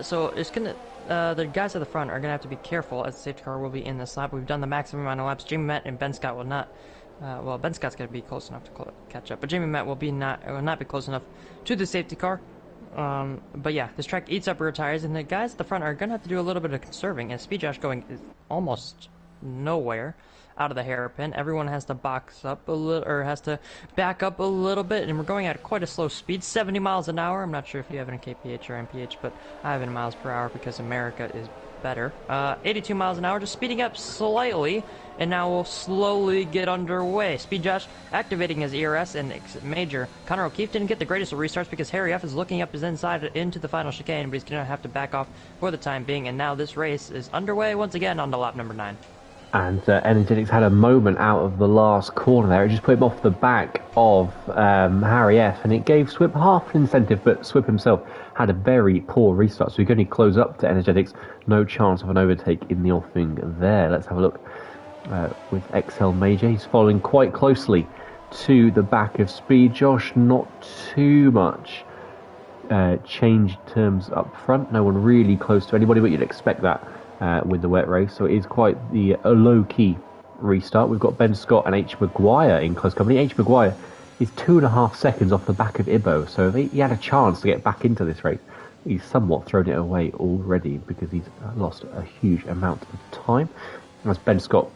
So it's gonna. The guys at the front are gonna have to be careful, as the safety car will be in this lap. We've done the maximum amount of laps. Jamie Met and Ben Scott will not. Well, Ben Scott's going to be close enough to catch up, but Jamie Met will not be close enough to the safety car. But yeah, this track eats up rear tires, and the guys at the front are going to have to do a little bit of conserving. And Speed Josh going almost nowhere out of the hairpin. Everyone has to box up a little, or has to back up a little bit, and we're going at quite a slow speed, 70 miles an hour. I'm not sure if you have it in kph or mph, but I have it in miles per hour because America is better. 82 miles an hour, just speeding up slightly, and now we'll slowly get underway. Speed Josh activating his ERS and major. Connor O'Keefe didn't get the greatest of restarts because Harry F is looking up his inside into the final chicane, but he's going to have to back off for the time being, and now this race is underway once again on to lap number 9. And Energetics had a moment out of the last corner there. It just put him off the back of Harry F, and it gave Swip half an incentive, but Swip himself had a very poor restart, so he could only close up to Energetics. No chance of an overtake in the offing there. Let's have a look with XL Major. He's following quite closely to the back of Speed Josh. Not too much change terms up front. No one really close to anybody, but you'd expect that with the wet race. So it is quite a low-key restart. We've got Ben Scott and H. Maguire in close company. H. Maguire is 2.5 seconds off the back of Ibo, so if he had a chance to get back into this race, he's somewhat thrown it away already because he's lost a huge amount of time. As Ben Scott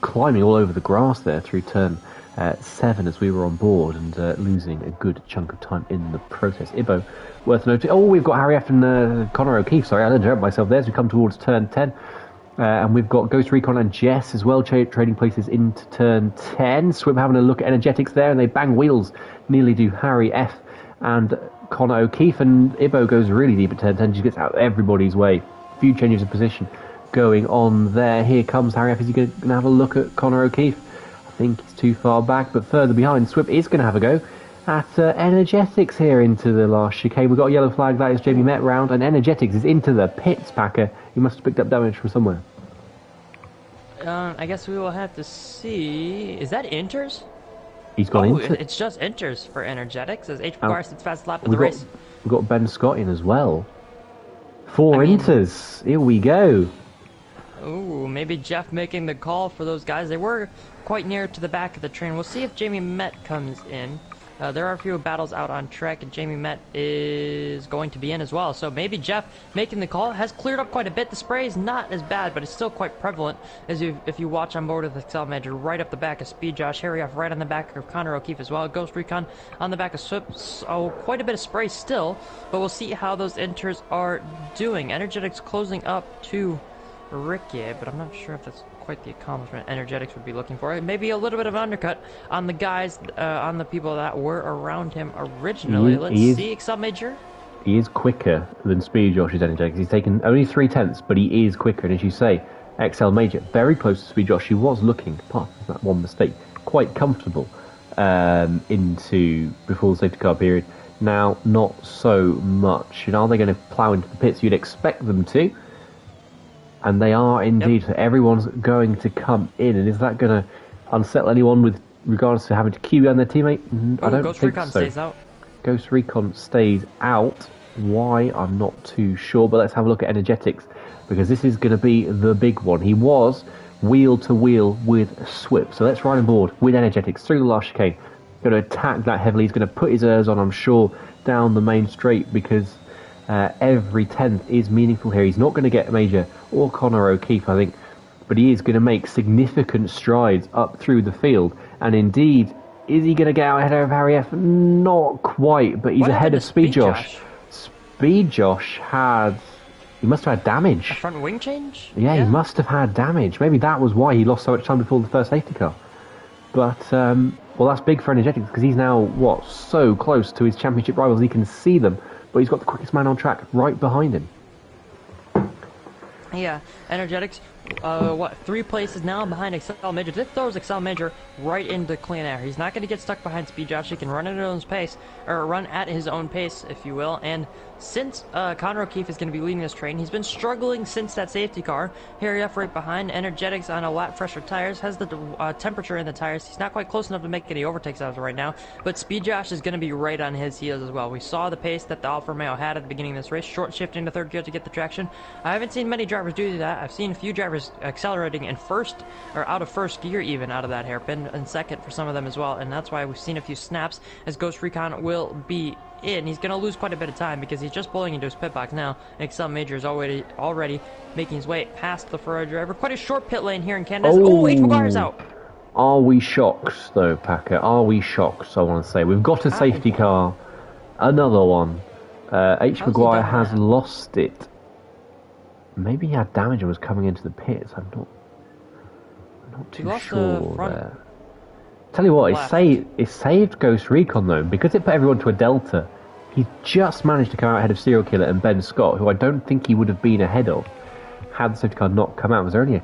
climbing all over the grass there through turn 7 as we were on board, and losing a good chunk of time in the process. Ibo, worth noting. Oh, we've got Harry F and Connor O'Keefe. Sorry, I interrupted myself there as we come towards turn 10. And we've got Ghost Recon and Jess as well, trading places into turn 10. Swim having a look at Energetics there, and they bang wheels, nearly do Harry F and Connor O'Keefe, and Ibo goes really deep at turn 10. She gets out of everybody's way. A few changes of position going on there. Here comes Harry F. Is he going to have a look at Connor O'Keefe? I think he's too far back, but further behind, Swip is going to have a go at Energetics here into the last chicane. We've got a yellow flag, that is Jamie Met round, and Energetics is into the pits, Packer. He must have picked up damage from somewhere. I guess we will have to see. Is that Inters? He's gone into... It's just Inters for Energetics as H. Maguire sits fast lap of the we've race. Got Ben Scott in as well. 4 Inters. Here we go. Ooh, maybe Jeff making the call for those guys. They were quite near to the back of the train. We'll see if Jamie Met comes in. There are a few battles out on track, and Jamie Met is going to be in as well. So maybe Jeff making the call has cleared up quite a bit. The spray is not as bad, but it's still quite prevalent. If you watch on board with Excel Major, right up the back of Speed Josh, Harry off right on the back of Connor O'Keefe as well. Ghost Recon on the back of Swip. So quite a bit of spray still, but we'll see how those Inters are doing. Energetics closing up to Ricky, but I'm not sure if that's quite the accomplishment Energetics would be looking for. Maybe a little bit of an undercut on the guys, on the people that were around him originally. Let's see, Excel Major. He is quicker than Speed Josh's Energetics. He's taken only 3/10, but he is quicker. And as you say, XL Major, very close to Speed Josh. He was looking, apart from that one mistake, quite comfortable into before the safety car period. Now, not so much. And are they going to plough into the pits? You'd expect them to. And they are indeed. Yep. So everyone's going to come in. And is that going to unsettle anyone with regards to having to queue down their teammate? I don't Ghost think Recon so. Stays out. Ghost Recon stays out. Why? I'm not too sure. But let's have a look at Energetics, because this is going to be the big one. He was wheel to wheel with Swip. So let's ride on board with Energetics through the last chicane. Going to attack that heavily. He's going to put his ERS on, I'm sure, down the main straight, because every 10th is meaningful here. He's not going to get Major or Connor O'Keefe, I think, but he is going to make significant strides up through the field. And indeed, is he going to get out ahead of Harry F? Not quite, but he's ahead of Speed Josh. Speed Josh he must have had damage. A front wing change? Yeah, he must have had damage. Maybe that was why he lost so much time before the first safety car. But, well, that's big for Energetics, because he's now, so close to his championship rivals, he can see them. But he's got the quickest man on track right behind him. Yeah, Energetics, 3 places now behind Excel Major. This throws Excel Major right into clean air. He's not going to get stuck behind Speed Josh. He can run at his own pace, if you will. And since Connor O'Keefe is going to be leading this train, he's been struggling since that safety car. Harry F right behind. Energetics on a lap fresher tires, has the temperature in the tires. He's not quite close enough to make any overtakes as of right now, but Speed Josh is going to be right on his heels as well. We saw the pace that the Alfa Romeo had at the beginning of this race, short shift into third gear to get the traction. I haven't seen many drivers do that. I've seen a few drivers accelerating in first, or out of first gear even, out of that hairpin, and second for some of them as well, and that's why we've seen a few snaps as Ghost Recon will be in. He's going to lose quite a bit of time because he's just pulling into his pit box now. Excel Major is already making his way past the Ferrari driver. Quite a short pit lane here in Canada. H. Maguire's out. Are we shocked, though, Packer? Are we shocked, I want to say. We've got a safety car. Another one. H. Maguire has lost it. Maybe he had damage and was coming into the pits. I'm not too sure there. Tell you what, it saved Ghost Recon, though, because it put everyone to a delta. He just managed to come out ahead of Serial Killer and Ben Scott, who I don't think he would have been ahead of had the safety car not come out. Was there only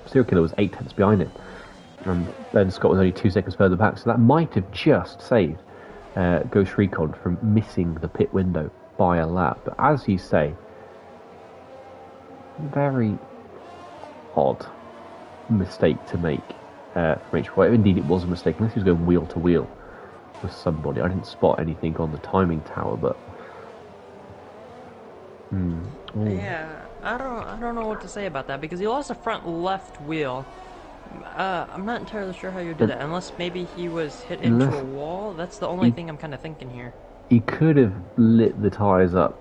Serial Killer was 8 tenths behind him, and Ben Scott was only 2 seconds further back, so that might have just saved Ghost Recon from missing the pit window by a lap. But as you say, very odd mistake to make from H. Maguire. Indeed, it was a mistake, unless he was going wheel to wheel with somebody. I didn't spot anything on the timing tower, but yeah, I don't know what to say about that, because he lost the front left wheel. I'm not entirely sure how you did that, unless maybe he was hit into a wall. That's the only thing I'm kind of thinking here. He could have lit the tyres up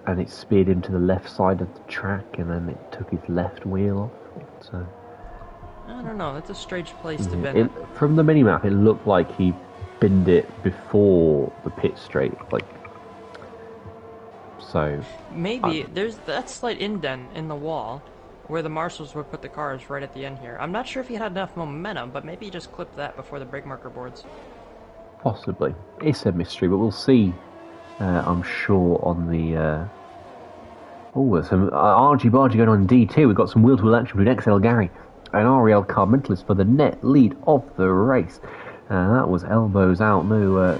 and it speared into the left side of the track, and then it took his left wheel off. So I don't know. That's a strange place to bin it. From the minimap, it looked like he binned it before the pit straight, so maybe there's that slight indent in the wall where the marshals would put the cars right at the end here. I'm not sure if he had enough momentum, but maybe he just clipped that before the brake marker boards. Possibly. It's a mystery, but we'll see, I'm sure, on the... Oh, there's some argy-bargy going on in D2. We've got some wheel-to-wheel action between XL Gary and Ariel Carmentless for the net lead of the race. That was elbows out, no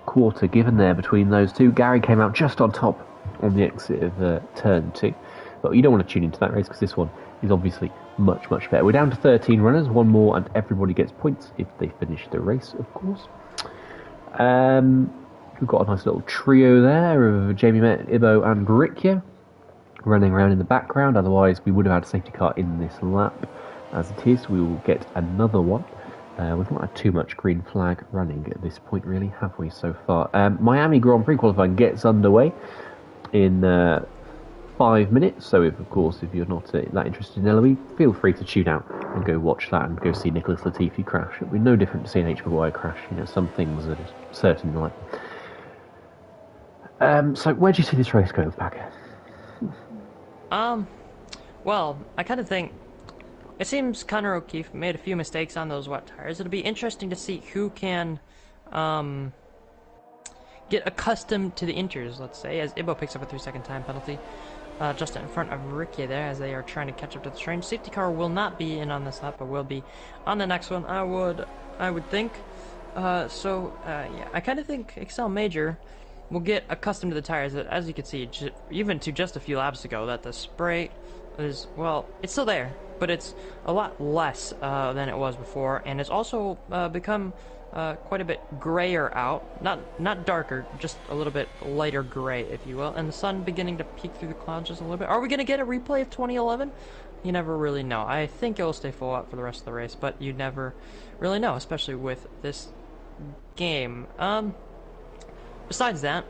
quarter given there between those two. Gary came out just on top on the exit of turn 2. But you don't want to tune into that race because this one is obviously much, much better. We're down to 13 runners, one more, and everybody gets points if they finish the race, of course. We've got a nice little trio there of Jamie Met, Ibo, and Ricchio running around in the background. Otherwise, we would have had a safety car in this lap. As it is, we will get another one. We've not had too much green flag running at this point, really, have we, so far? Miami Grand Prix qualifying gets underway in 5 minutes. So, of course, if you're not that interested in LOE, feel free to tune out and go watch that and go see Nicholas Latifi crash. It'll be no different to seeing H. Maguire crash. You know, some things that are certain in life. So where do you see this race going, Packer? Well, I kind of think it seems Conor O'Keefe made a few mistakes on those wet tires. It'll be interesting to see who can get accustomed to the inters, let's say, as Ibo picks up a 3-second time penalty just in front of Ricchio there as they are trying to catch up to the train. Safety car will not be in on this lap, but will be on the next one, I would think. Yeah, I kind of think Excel Major will get accustomed to the tires. As you can see, even to just a few laps ago, that the spray is, well, it's still there, but it's a lot less than it was before, and it's also become quite a bit grayer out. Not darker, just a little bit lighter gray, if you will, and the sun beginning to peek through the clouds just a little bit. Are we going to get a replay of 2011? You never really know. I think it will stay full out for the rest of the race, but you never really know, especially with this game. Besides that,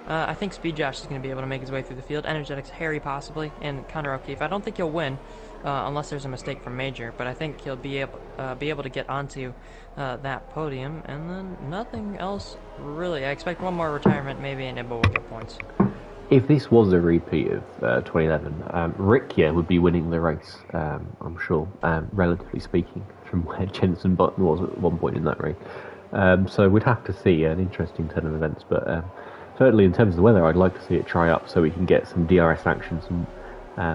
I think Speed Josh is going to be able to make his way through the field. Energetics Harry possibly, and Conor O'Keefe. I don't think he'll win unless there's a mistake from Major, but I think he'll be able to get onto that podium, and then nothing else really. I expect one more retirement maybe, and Ibo will get points. If this was a repeat of 2011, Ricchio would be winning the race, I'm sure, relatively speaking, from where Jenson Button was at one point in that race. So we'd have to see an interesting turn of events, but certainly in terms of the weather, I'd like to see it dry up so we can get some DRS action, some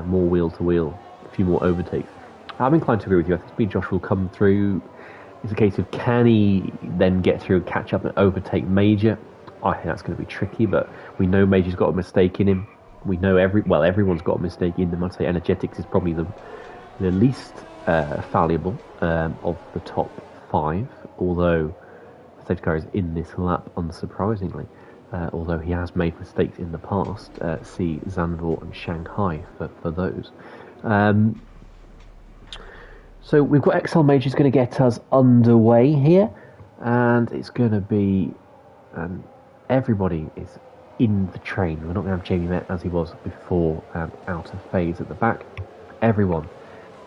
more wheel-to-wheel, a few more overtakes. I'm inclined to agree with you. I think Speed Josh will come through. It's a case of can he then get through and catch up and overtake Major? I think that's going to be tricky, but we know Major's got a mistake in him. We know everyone's got a mistake in them. I'd say Energetics is probably the least fallible of the top 5, although safety car is in this lap, unsurprisingly. Although he has made mistakes in the past. See Zandvoort and Shanghai for those. So we've got XL Major's going to get us underway here, and it's going to be everybody is in the train. We're not going to have Jamie Met as he was before, out of phase at the back. Everyone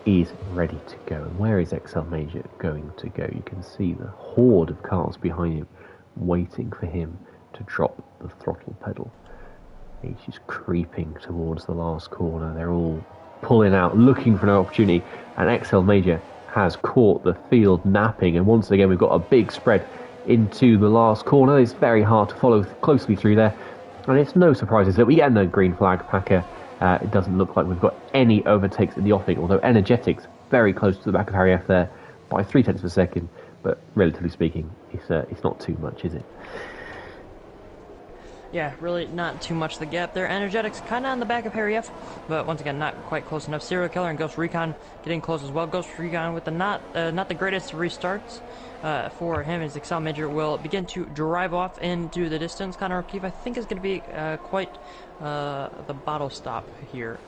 is ready to go. And where is XL Major going to go? You can see the horde of cars behind him waiting for him to drop the throttle pedal. He's just creeping towards the last corner. They're all pulling out, looking for an opportunity, and XL Major has caught the field napping, and once again we've got a big spread into the last corner. It's very hard to follow closely through there, and it's no surprises that we get no green flag, Packer. It doesn't look like we've got any overtakes in the offing, although Energetics very close to the back of Harry F there by 0.3 of a second, but relatively speaking, it's not too much, is it? Yeah, really not too much the gap there. Energetics kind of on the back of Harry F, but once again, not quite close enough. Serial Killer and Ghost Recon getting close as well. Ghost Recon with the not the greatest restarts for him, as XL Major will begin to drive off into the distance. Conor O'Keefe, I think, is going to be quite the bottle stop here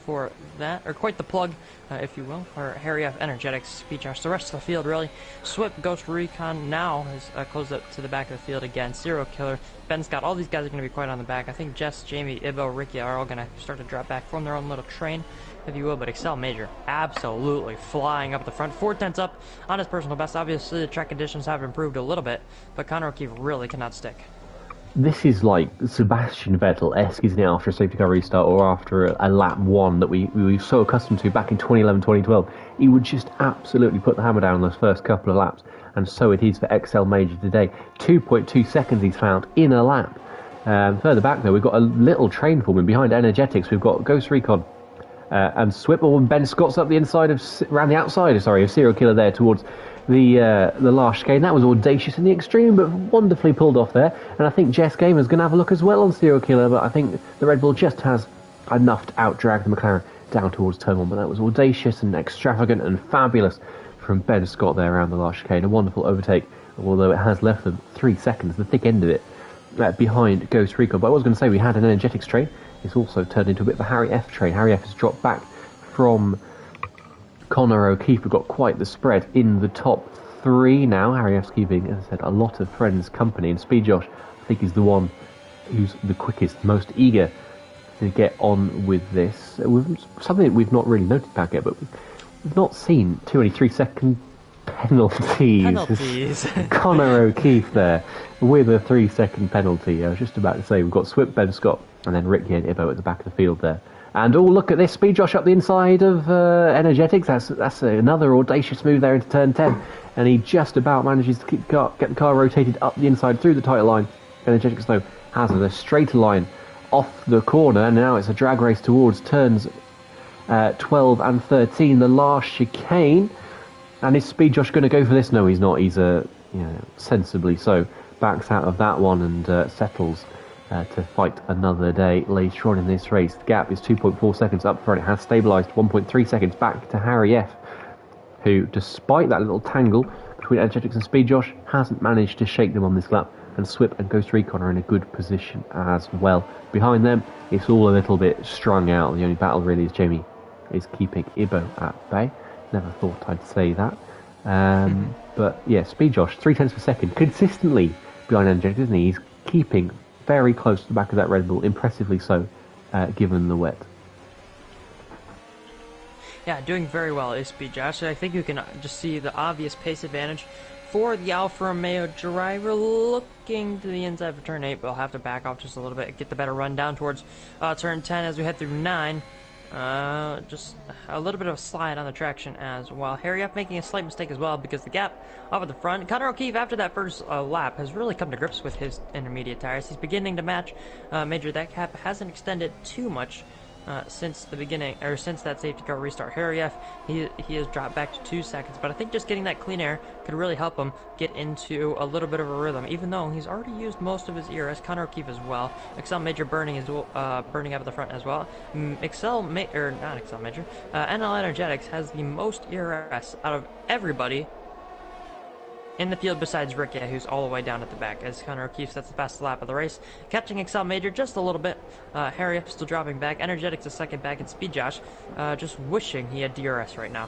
for that, or quite the plug, if you will, for Harry F, Energetics, Speed Josh. The rest of the field, really. Swip, Ghost Recon now has closed up to the back of the field again. Serial Killer, Ben Scott, all these guys are going to be quite on the back. I think Jess, Jamie, Ibo, Ricchio are all going to start to drop back, form their own little train, if you will, but XL Major absolutely flying up the front. 4/10 up on his personal best. Obviously, the track conditions have improved a little bit, but Conor O'Keefe really cannot stick. This is like Sebastian Vettel-esque, isn't it, after a safety car restart or after a lap one that we were so accustomed to back in 2011, 2012. He would just absolutely put the hammer down on those first couple of laps, and so it is for XL Major today. 2.2 seconds he's found in a lap. Further back, though, we've got a little train forming behind Energetics. We've got Ghost Recon and Swipple, and Ben Scott's up the inside around the outside of Serial Killer there towards the last chicane. That was audacious in the extreme, but wonderfully pulled off there. And I think Jess Gamer's going to have a look as well on Serial Killer, but I think the Red Bull just has enough to outdrag the McLaren down towards turn one. But that was audacious and extravagant and fabulous from Ben Scott there around the last chicane. A wonderful overtake, although it has left them 3 seconds, the thick end of it, behind Ghost Recon. But I was going to say we had an Energetics train. It's also turned into a bit of a Harry F train. Harry F has dropped back from Connor O'Keefe. We've got quite the spread in the top three now. Harry F's keeping, as I said, a lot of friends company. And Speed Josh, I think, is the one who's the quickest, most eager to get on with this. Something that we've not really noted back yet, but we've not seen too many 3-second penalties. Connor O'Keefe there with a 3-second penalty. I was just about to say we've got Swip, Ben Scott, and then Ricky and Ibo at the back of the field there. And oh, look at this, Speed Josh up the inside of Energetics. That's another audacious move there into turn 10, and he just about manages to get the car rotated up the inside through the tight line. Energetics though has a straighter line off the corner, and now it's a drag race towards turns 12 and 13, the last chicane. And is Speed Josh going to go for this? No, he's not. He's sensibly so backs out of that one and settles to fight another day later on in this race. The gap is 2.4 seconds up front. It has stabilised 1.3 seconds back to Harry F, who, despite that little tangle between Energetics and Speed Josh, hasn't managed to shake them on this lap. And Swip and Ghost Recon are in a good position as well. Behind them, it's all a little bit strung out. The only battle really is Jamie is keeping Ibo at bay. Never thought I'd say that. But yeah, Speed Josh, 0.3 per second, consistently behind Energetics, isn't he? He's keeping very close to the back of that Red Bull, impressively so, given the wet. Yeah, doing very well is Speed Josh. I think you can just see the obvious pace advantage for the Alfa Romeo driver. Looking to the inside for turn 8, we'll have to back off just a little bit, get the better run down towards turn 10 as we head through 9. Just a little bit of a slide on the traction as well. Harry F making a slight mistake as well because the gap off at the front. Connor O'Keefe, after that first lap, has really come to grips with his intermediate tires. He's beginning to match Major. That gap hasn't extended too much since the beginning, or since that safety car restart. Harry F, he has dropped back to 2 seconds, but I think just getting that clean air could really help him get into a little bit of a rhythm, even though he's already used most of his ERS. Connor O'Keefe as well. XL Major burning up at the front as well. NL Energetics has the most ERS out of everybody in the field besides Ricky, who's all the way down at the back, as Connor O'Keefe sets the fastest lap of the race, catching XL Major just a little bit. Harry F still dropping back. Energetics a second back, and Speed Josh just wishing he had DRS right now.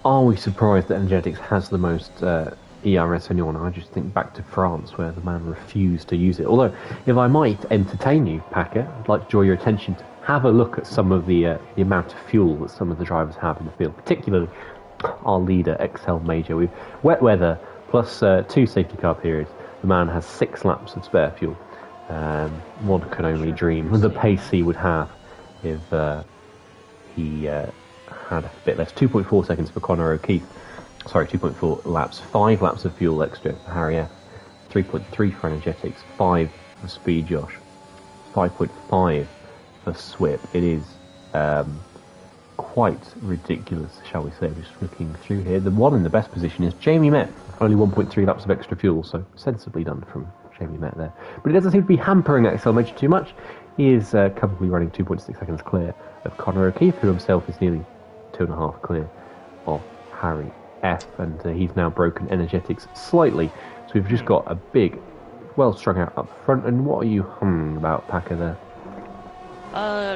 Are we surprised that Energetics has the most ERS anyone? I just think back to France, where the man refused to use it. Although, if I might entertain you, Packer, I'd like to draw your attention to have a look at some of the amount of fuel that some of the drivers have in the field, particularly our leader, XL Major. With wet weather plus 2 safety car periods, the man has 6 laps of spare fuel. One can only dream the pace he would have if he had a bit less. 2.4 seconds for Connor O'Keefe. Sorry, 2.4 laps. 5 laps of fuel extra for Harry F. 3.3 for Energetics. 5 for Speed Josh. 5.5 for Swip. It is quite ridiculous, shall we say, just looking through here. The one in the best position is Jamie Met. Only 1.3 laps of extra fuel, so sensibly done from Jamie Met there. But it doesn't seem to be hampering XL Major too much. He is comfortably running 2.6 seconds clear of Connor O'Keefe, who himself is nearly 2.5 clear of Harry F, and he's now broken Energetics slightly. So we've just got a big, well strung out up front. And what are you humming about, Packer, there?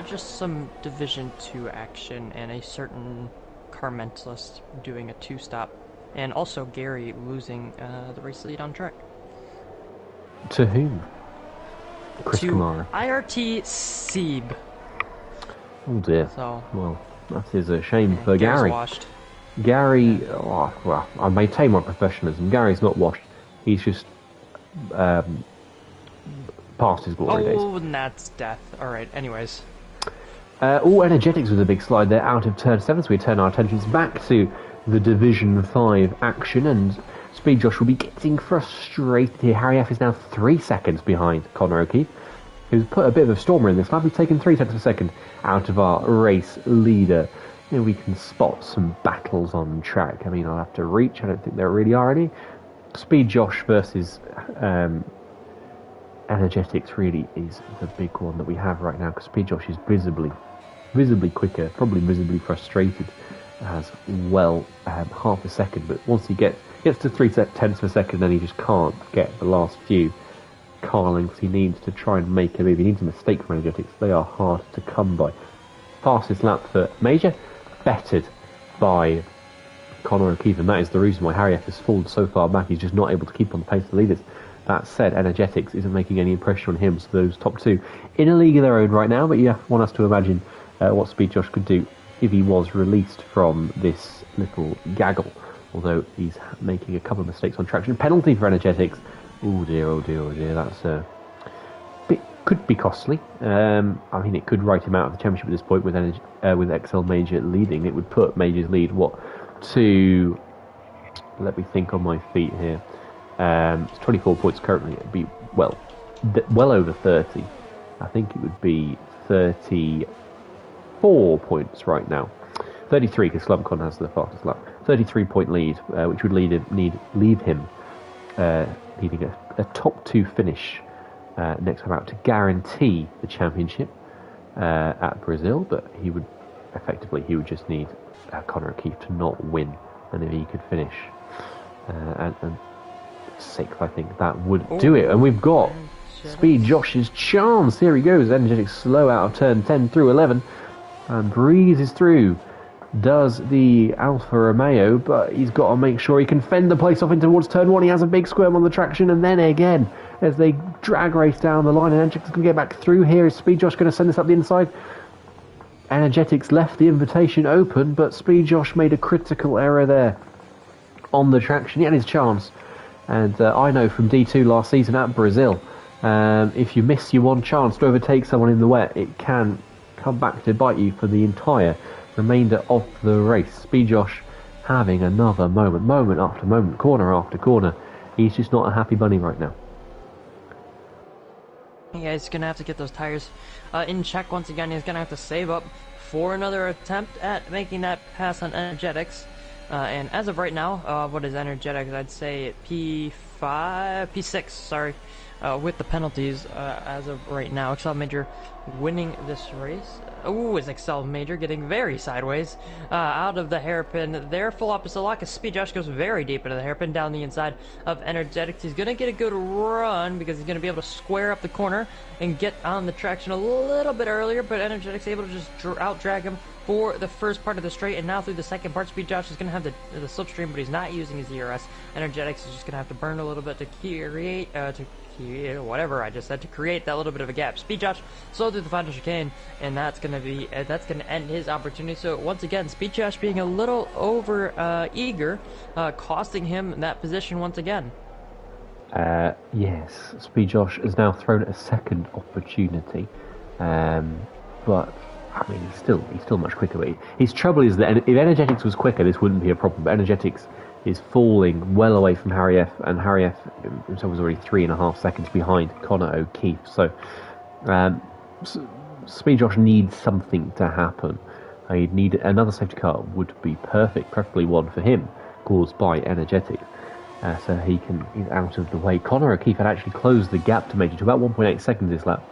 Just some Division 2 action and a certain car mentalist doing a 2-stop. And also Gary losing the race lead on track. To whom? Chris Kamara. IRT Seeb. Oh dear. So, well, that is a shame for Gary's Gary. washed. Gary, well, I maintain my professionalism. Gary's not washed. He's just past his glory days. Oh, and that's death. Alright, anyways. Energetics with a big slide there out of turn 7, so we turn our attentions back to the Division 5 action, and Speed Josh will be getting frustrated here. Harry F is now 3 seconds behind Connor O'Keefe, who's put a bit of a stormer in this lap. We've taken 3 seconds per second out of our race leader. You know, we can spot some battles on track. I mean, I'll have to reach. I don't think there really are any. Speed Josh versus Energetics really is the big one that we have right now, because Speed Josh is visibly quicker, probably visibly frustrated as well, half a second. But once he gets to 0.3 of a second, then he just can't get the last few car lengths he needs to try and make a move. He needs a mistake from Energetics. They are hard to come by. Fastest lap for Major, bettered by Connor O'Keefe, and that is the reason why Harry F has fallen so far back. He's just not able to keep on the pace of the leaders. That said, Energetics isn't making any impression on him, so those top two in a league of their own right now, but you want us to imagine what Speed Josh could do if he was released from this little gaggle, although he's making a couple of mistakes on traction. Penalty for Energetics. Oh dear, that's could be costly. I mean, it could write him out of the championship at this point with XL Major leading. It would put Major's lead, to... Let me think on my feet here. It's 24 points currently. It'd be, well over 30. I think it would be 34 points right now. 33, because Slumcon has the fastest lap. 33-point lead, which would leave him needing a top 2 finish next time out to guarantee the championship at Brazil. But he would just need Connor O'Keefe to not win, and if he could finish and 6th, I think that would do it. And we've got Speed Josh's chance. Here he goes. Energetic slow out of turn 10 through 11 and breezes through. Does the Alfa Romeo, but he's got to make sure he can fend the place off in towards turn 1. He has a big squirm on the traction, and then again as they drag race down the line, and Energetic's going to get back through here. Is Speed Josh going to send this up the inside? Energetics left the invitation open, but Speed Josh made a critical error there on the traction. He had his chance. And I know from D2 last season at Brazil, if you miss your one chance to overtake someone in the wet, it can come back to bite you for the entire remainder of the race. Speed Josh having another moment after moment, corner after corner. He's just not a happy bunny right now. Yeah, he's going to have to get those tires in check once again. He's going to have to save up for another attempt at making that pass on Energetics. And as of right now, what is Energetics? I'd say P6, sorry, with the penalties as of right now. XL Major winning this race. Ooh, is XL Major getting very sideways out of the hairpin. They're full opposite lock as Speed Josh goes very deep into the hairpin down the inside of Energetics. He's going to get a good run because he's going to be able to square up the corner and get on the traction a little bit earlier, but Energetics able to just out-drag him for the first part of the straight, and now through the second part, Speed Josh is going to have the slipstream, but he's not using his ERS. Energetics is just going to have to burn a little bit to create, whatever I just said, to create that little bit of a gap. Speed Josh slow through the final chicane, and that's going to end his opportunity. So once again, Speed Josh being a little over eager, costing him that position once again. Yes, Speed Josh has now thrown a second opportunity, but I mean, he's still much quicker. But his trouble is that if Energetics was quicker, this wouldn't be a problem. But Energetics is falling well away from Harry F, and Harry F himself was already 3.5 seconds behind Connor O'Keefe. So, Speed Josh needs something to happen. He'd need another safety car would be perfect, preferably one for him, caused by Energetics. So he's out of the way. Connor O'Keefe had actually closed the gap to Major to about 1.8 seconds this lap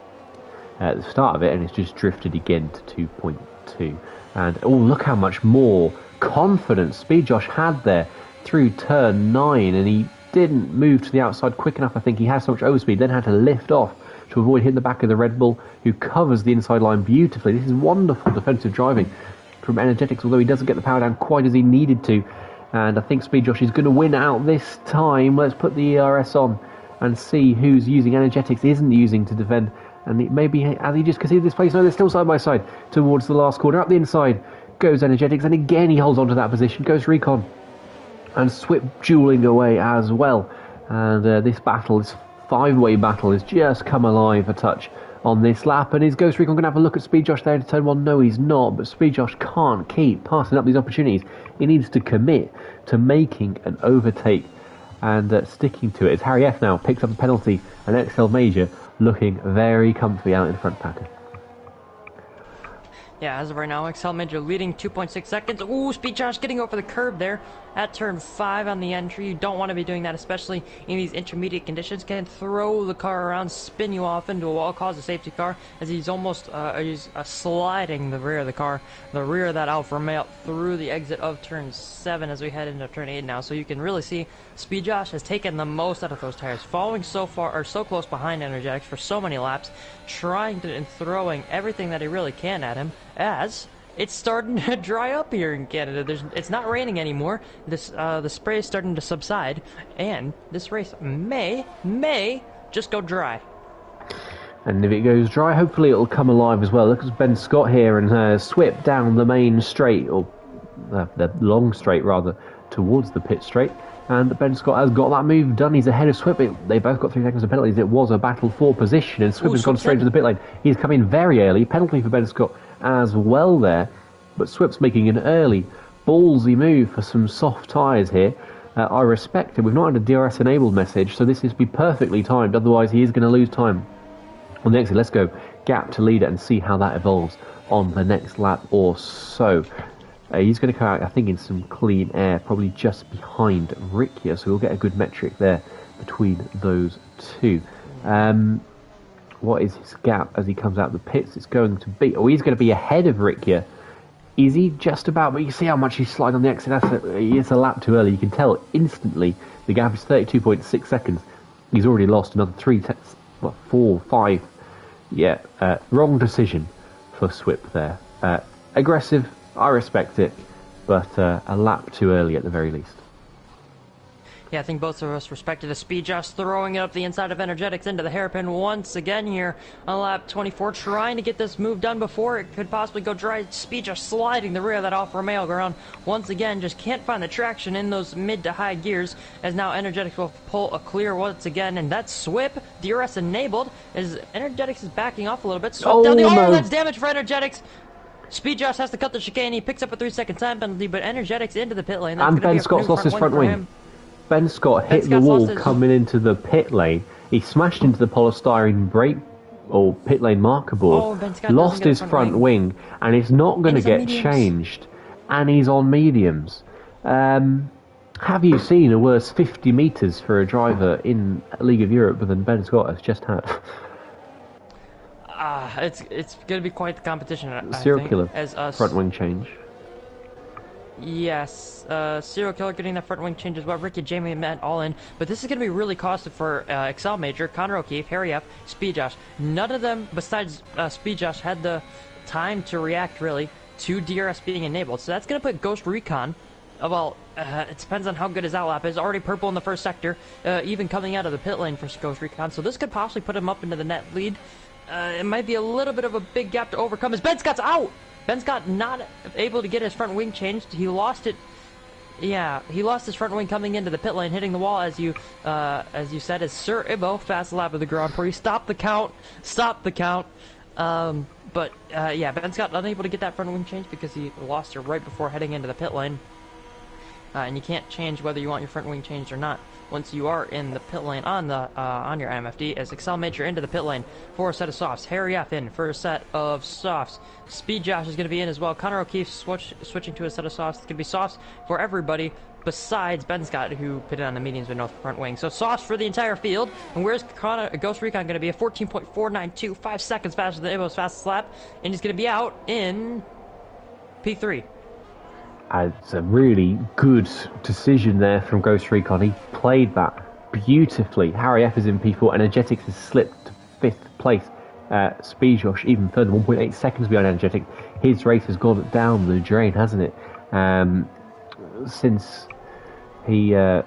at the start of it, and it's just drifted again to 2.2. And oh, look how much more confidence Speed Josh had there through turn 9, and he didn't move to the outside quick enough. I think he had so much overspeed, then had to lift off to avoid hitting the back of the Red Bull, who covers the inside line beautifully. This is wonderful defensive driving from Energetics, although he doesn't get the power down quite as he needed to. And I think Speed Josh is going to win out this time. Let's put the ERS on and see who's using Energetics, isn't using to defend. And it maybe, has he just conceded this place? No, they're still side by side towards the last corner. Up the inside goes Energetics, and again he holds on to that position. Goes Recon and Swip dueling away as well. And this battle is five-way battle has just come alive a touch on this lap, and is Ghost Recon going to have a look at Speed Josh there into turn one? No, he's not, but Speed Josh can't keep passing up these opportunities. He needs to commit to making an overtake and sticking to it. As Harry F now picks up a penalty, and XL Major looking very comfy out in front, Packer. Yeah, as of right now, XL Major leading 2.6 seconds. Ooh, Speed Josh getting over the curb there at turn 5 on the entry. You don't want to be doing that, especially in these intermediate conditions. Can throw the car around, spin you off into a wall, cause a safety car, as he's almost sliding the rear of the car, the rear of that Alfa Romeo through the exit of turn 7 as we head into turn 8 now. So you can really see Speed Josh has taken the most out of those tires, falling so far or so close behind Energetics for so many laps, trying to and throwing everything that he really can at him, as it's starting to dry up here in Canada. It's not raining anymore. The spray is starting to subside, and this race may just go dry. And if it goes dry, hopefully it'll come alive as well. Look at Ben Scott here and Swip down the main straight, or the long straight rather, towards the pit straight. And Ben Scott has got that move done. He's ahead of Swip. They both got 3 seconds of penalties. It was a battle for position, and Swip has gone straight to the pit lane. He's come in very early. Penalty for Ben Scott as well there. But Swip's making an early, ballsy move for some soft tyres here. I respect it. We've not had a DRS enabled message, so this is be perfectly timed. Otherwise, he is going to lose time on the exit. Let's go gap to leader and see how that evolves on the next lap or so. He's going to come out, I think, in some clean air, probably just behind Ricciardo, so we'll get a good metric there between those two. What is his gap as he comes out of the pits? It's going to be... Oh, he's going to be ahead of Ricciardo. Is he just about? But you see how much he's sliding on the exit. It's a lap too early. You can tell instantly the gap is 32.6 seconds. He's already lost another 4, 5. Yeah, wrong decision for Swip there. Aggressive, I respect it, but a lap too early at the very least. Yeah, I think both of us respected a Speed Josh throwing it up the inside of Energetics into the hairpin once again here on lap 24, trying to get this move done before it could possibly go dry. Speed Josh sliding the rear of that Alfa Romeo around once again, just can't find the traction in those mid to high gears, as now Energetics will pull a clear once again, and that's Swip, DRS enabled, as Energetics is backing off a little bit. Swip down the... Oh, that's damage for Energetics! Speed Josh has to cut the chicane. He picks up a 3-second time penalty, but Energetics into the pit lane. That's and Ben Scott's lost his front wing. Ben Scott hit the wall coming into the pit lane. He smashed into the polystyrene brake or pit lane marker board, lost his front wing, and it's not going to get changed. And he's on mediums. Have you seen a worse 50 metres for a driver in League of Europe than Ben Scott has just had? It's going to be quite the competition. Serial killer front wing change. Yes, Serial Killer getting that front wing change as well. Ricky, Jamie, Matt all in. But this is going to be really costly for XL Major, Connor O'Keefe, Harry F, Speed Josh. None of them, besides Speed Josh, had the time to react, really, to DRS being enabled. So that's going to put Ghost Recon... well, it depends on how good his outlap is. Already purple in the first sector, even coming out of the pit lane for Ghost Recon. So this could possibly put him up into the net lead. It might be a little bit of a big gap to overcome as Ben Scott's out! Ben Scott not able to get his front wing changed. He lost it. Yeah, he lost his front wing coming into the pit lane, hitting the wall, as you said, as Sir Ibo, fast lap of the Grand Prix. Stop the count. Stop the count. Yeah, Ben Scott unable to get that front wing changed because he lost it right before heading into the pit lane. And you can't change whether you want your front wing changed or not once you are in the pit lane on your MFD, as XL Major into the pit lane for a set of softs. Harry F in for a set of softs. Speed Josh is going to be in as well. Connor O'Keefe switching to a set of softs. It's going to be softs for everybody besides Ben Scott, who pitted on the mediums with no front wing. So softs for the entire field. And where's Ghost Recon going to be? A 14.492, 5 seconds faster than Ibo's fastest lap, and he's going to be out in P3. It's a really good decision there from Ghost Recon. He played that beautifully. Harry F is in P4. Energetics has slipped to 5th place. Speed Josh even further, 1.8 seconds behind Energetics. His race has gone down the drain, hasn't it? Since he... I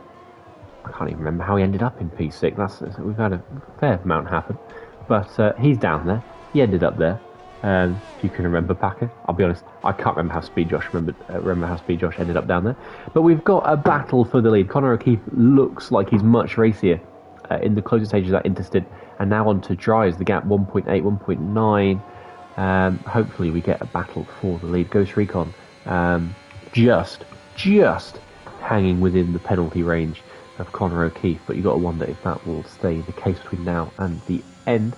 can't even remember how he ended up in P6. We've had a fair amount happen. But he's down there. He ended up there. If you can remember, Packer. I'll be honest, I can't remember how Speed Josh remember how Speed Josh ended up down there. But we've got a battle for the lead. Connor O'Keefe looks like he's much racier in the closing stages of that interstint, and now on to dry as the gap 1.8, 1.9. Hopefully we get a battle for the lead. Ghost Recon just hanging within the penalty range of Connor O'Keefe, but you've got to wonder if that will stay the case between now and the end.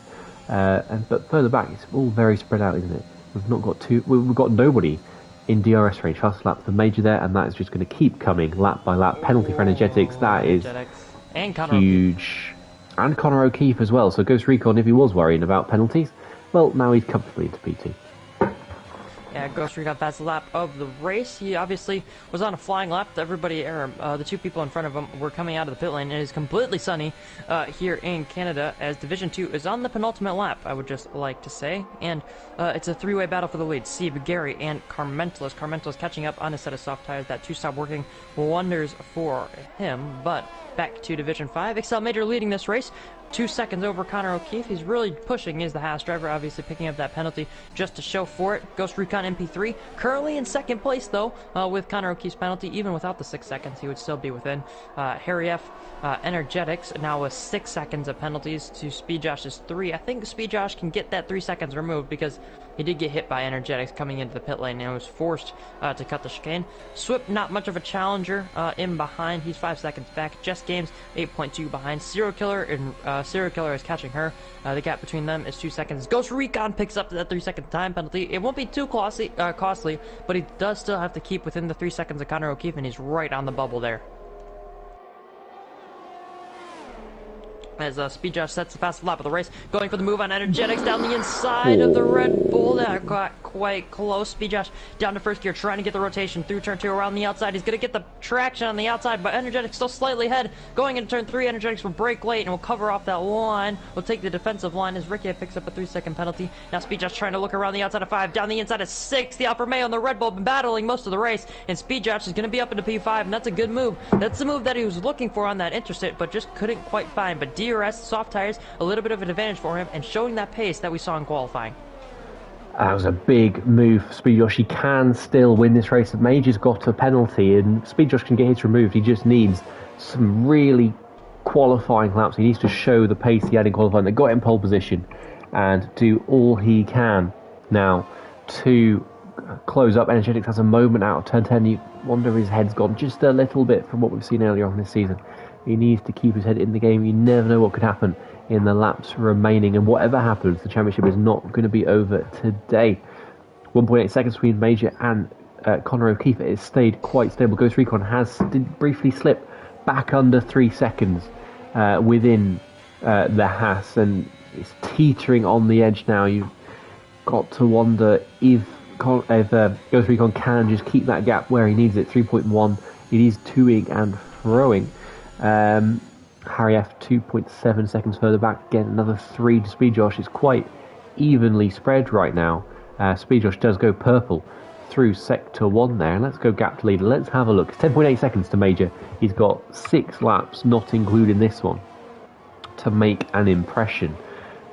But further back, it's all very spread out, isn't it? We've got nobody in DRS range. Fastest lap for Major there, and that is just going to keep coming lap by lap. Penalty for Energetics, that is and Connor huge. And Connor O'Keefe as well. So Ghost Recon, if he was worrying about penalties, well, now he's comfortably into P2. Yeah, Ghost Recon fastest lap of the race. He obviously was on a flying lap. The two people in front of him were coming out of the pit lane. It is completely sunny here in Canada as Division 2 is on the penultimate lap, I would just like to say. And it's a three-way battle for the lead. Sieb, Gary, and Carmentelis. Carmentelis catching up on a set of soft tires. That two-stop working wonders for him. But back to Division 5. Excel Major leading this race. 2 seconds over Connor O'Keefe. He's really pushing. He's the Haas driver, obviously picking up that penalty just to show for it. Ghost Recon MP3 currently in second place though, with Connor O'Keefe's penalty. Even without the 6 seconds, he would still be within. Harry F. Energetics now with 6 seconds of penalties to Speed Josh's 3. I think Speed Josh can get that 3 seconds removed because he did get hit by Energetics coming into the pit lane and was forced to cut the chicane. Swip, not much of a challenger in behind. He's 5 seconds back. Jess Games, 8.2 behind. Serial Killer is catching her. The gap between them is 2 seconds. Ghost Recon picks up that 3 second time penalty. It won't be too costly, but he does still have to keep within the 3 seconds of Connor O'Keefe, and he's right on the bubble there. As Speed Josh sets the fastest lap of the race, going for the move on Energetics down the inside of the Red Bull. That got quite close. Speed Josh down to first gear, trying to get the rotation through turn 2 around the outside. He's going to get the traction on the outside, but Energetics still slightly ahead. Going into turn 3, Energetics will break late and will cover off that line. Will take the defensive line as Ricky picks up a 3 second penalty. Now Speed Josh trying to look around the outside of 5, down the inside of 6. The Alfa Romeo and the Red Bull been battling most of the race, and Speed Josh is going to be up into P5, and that's a good move. That's the move that he was looking for on that interstate, but just couldn't quite find. But DRS, soft tires, a little bit of an advantage for him and showing that pace that we saw in qualifying. That was a big move for Speed Josh. He can still win this race. Major's got a penalty and Speed Josh can get his removed. He just needs some really qualifying laps. He needs to show the pace he had in qualifying. They got him in pole position and do all he can now to close up. Energetics has a moment out of turn 10. You wonder if his head's gone just a little bit from what we've seen earlier on this season. He needs to keep his head in the game. You never know what could happen in the laps remaining, and whatever happens, the championship is not going to be over today. 1.8 seconds between Major and Connor O'Keefe. It has stayed quite stable. Ghost Recon did briefly slip back under 3 seconds within the Haas, and it's teetering on the edge now. You've got to wonder if Ghost Recon can just keep that gap where he needs it. 3.1. It is toing and throwing. Harry F 2.7 seconds further back. Again, another 3 to Speed Josh. It's quite evenly spread right now. Speed Josh does go purple through sector 1 there. Let's go gap to leader. Let's have a look. It's 10.8 seconds to Major. He's got 6 laps, not including this one, to make an impression.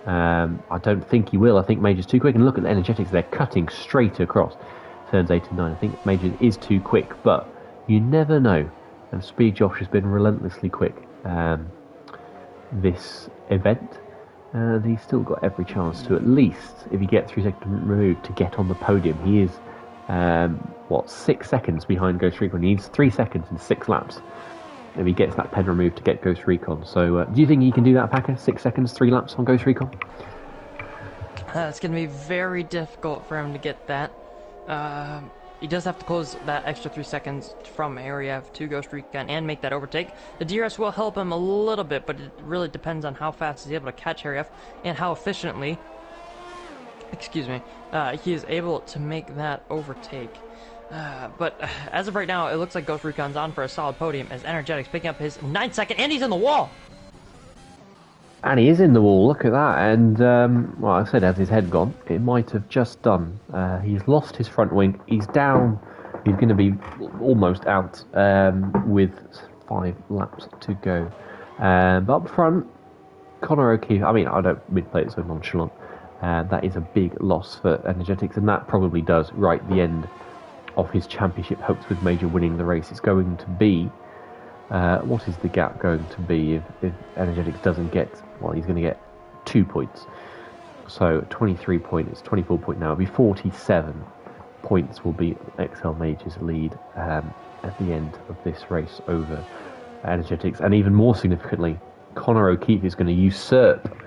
I don't think he will. I think Major's too quick. And look at the Energetics. They're cutting straight across turns 8 and 9. I think Major is too quick, but you never know. And Speed Josh has been relentlessly quick this event, and he's still got every chance to, at least if he gets 3 seconds removed, to get on the podium. He is 6 seconds behind Ghost Recon. He needs 3 seconds in 6 laps if he gets that pen removed to get Ghost Recon. So do you think he can do that, Packer? 6 seconds, 3 laps on Ghost Recon? It's going to be very difficult for him to get that. He does have to close that extra 3 seconds from Area to Ghost Recon and make that overtake. The DRS will help him a little bit, but it really depends on how fast he's able to catch Harry F and how efficiently, he is able to make that overtake. But as of right now, it looks like Ghost Recon's on for a solid podium as Energetics picking up his 9 second, and he's in the wall! And he is in the wall, look at that. And, well, I said, has his head gone? It might have just done. He's lost his front wing. He's down. He's going to be almost out with 5 laps to go. But up front, Connor O'Keefe, I mean, I don't mean to play it so nonchalant. That is a big loss for Energetics, and that probably does write the end of his championship hopes with Major winning the race. It's going to be What is the gap going to be if Energetics doesn't get... Well, he's going to get 2 points. So 23 points, 24 point now. It'll be 47 points will be XL Mage's lead at the end of this race over Energetics. And even more significantly, Connor O'Keefe is going to usurp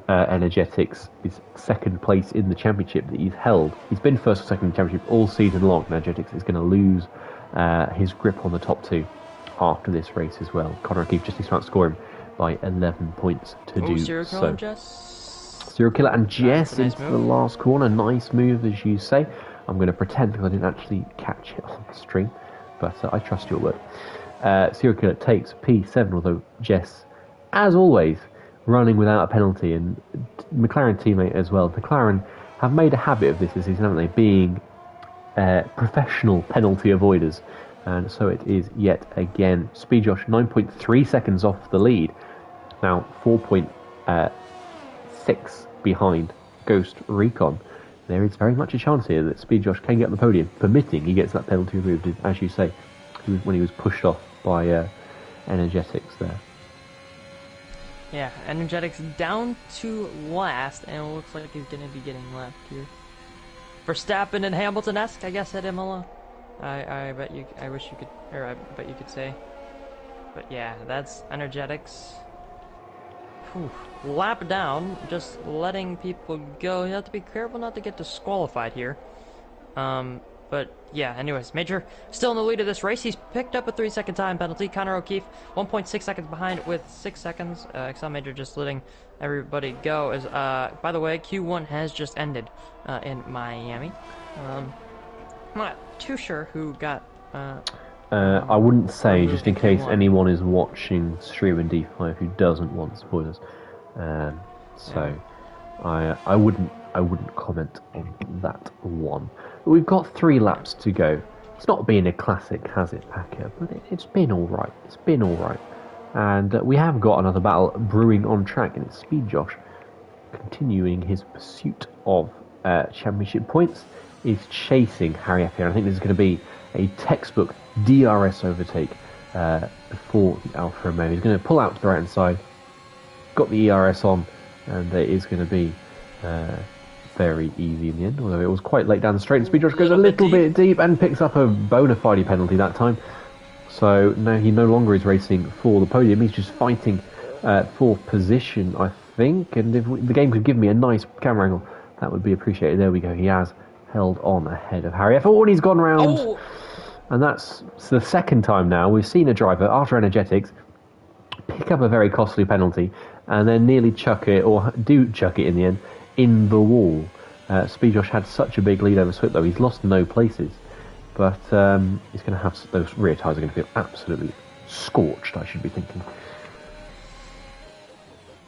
Energetics' second place in the championship that he's held. He's been first or second in the championship all season long. Energetics is going to lose his grip on the top two after this race as well. Connor O'Keefe just needs to outscore him by 11 points to do so. Serial Killer and Jess into the last corner. Nice move, as you say. I'm going to pretend because I didn't actually catch it on the stream, but I trust your word. Serial Killer takes P7, although Jess, as always, running without a penalty, and McLaren teammate as well. McLaren have made a habit of this season, haven't they, being professional penalty avoiders, and so it is yet again. Speed Josh 9.3 seconds off the lead, now 4.6 behind Ghost Recon. There is very much a chance here that Speed Josh can get on the podium, permitting he gets that penalty removed, as you say, when he was pushed off by Energetics there. Yeah, Energetics down to last, and it looks like he's going to be getting left here. Verstappen and Hamilton-esque, I guess, at Imola. I bet you. I wish you could, or I bet you could say. But yeah, that's Energetics. Whew. Lap down, just letting people go. You have to be careful not to get disqualified here. But yeah, anyways, Major still in the lead of this race. He's picked up a 3-second time penalty. Connor O'Keefe 1.6 seconds behind with 6 seconds. XL Major just letting everybody go. As by the way, Q1 has just ended in Miami. I'm not too sure who got. I wouldn't say, just in case anyone is watching stream in D5 who doesn't want spoilers. So I wouldn't comment on that one. But we've got 3 laps to go. It's not been a classic, has it, Packer? But it's been all right. It's been all right. And we have got another battle brewing on track, and it's Speed Josh continuing his pursuit of championship points. Is chasing Harry F here. I think this is going to be a textbook DRS overtake for the Alfa Romeo. He's going to pull out to the right hand side, got the ERS on, and it is going to be very easy in the end, although it was quite late down the straight. And Speed Josh goes a little bit deep and picks up a bona fide penalty that time. So now he no longer is racing for the podium. He's just fighting for position, I think. And if the game could give me a nice camera angle, that would be appreciated. There we go. He has held on ahead of Harry F. Oh, and he's gone round. Oh. And that's the second time now we've seen a driver, after Energetics, pick up a very costly penalty and then nearly chuck it, or do chuck it in the end, in the wall. Speed Josh had such a big lead over Swift, though. He's lost no places. But he's going to have those rear tyres are going to feel absolutely scorched, I should be thinking.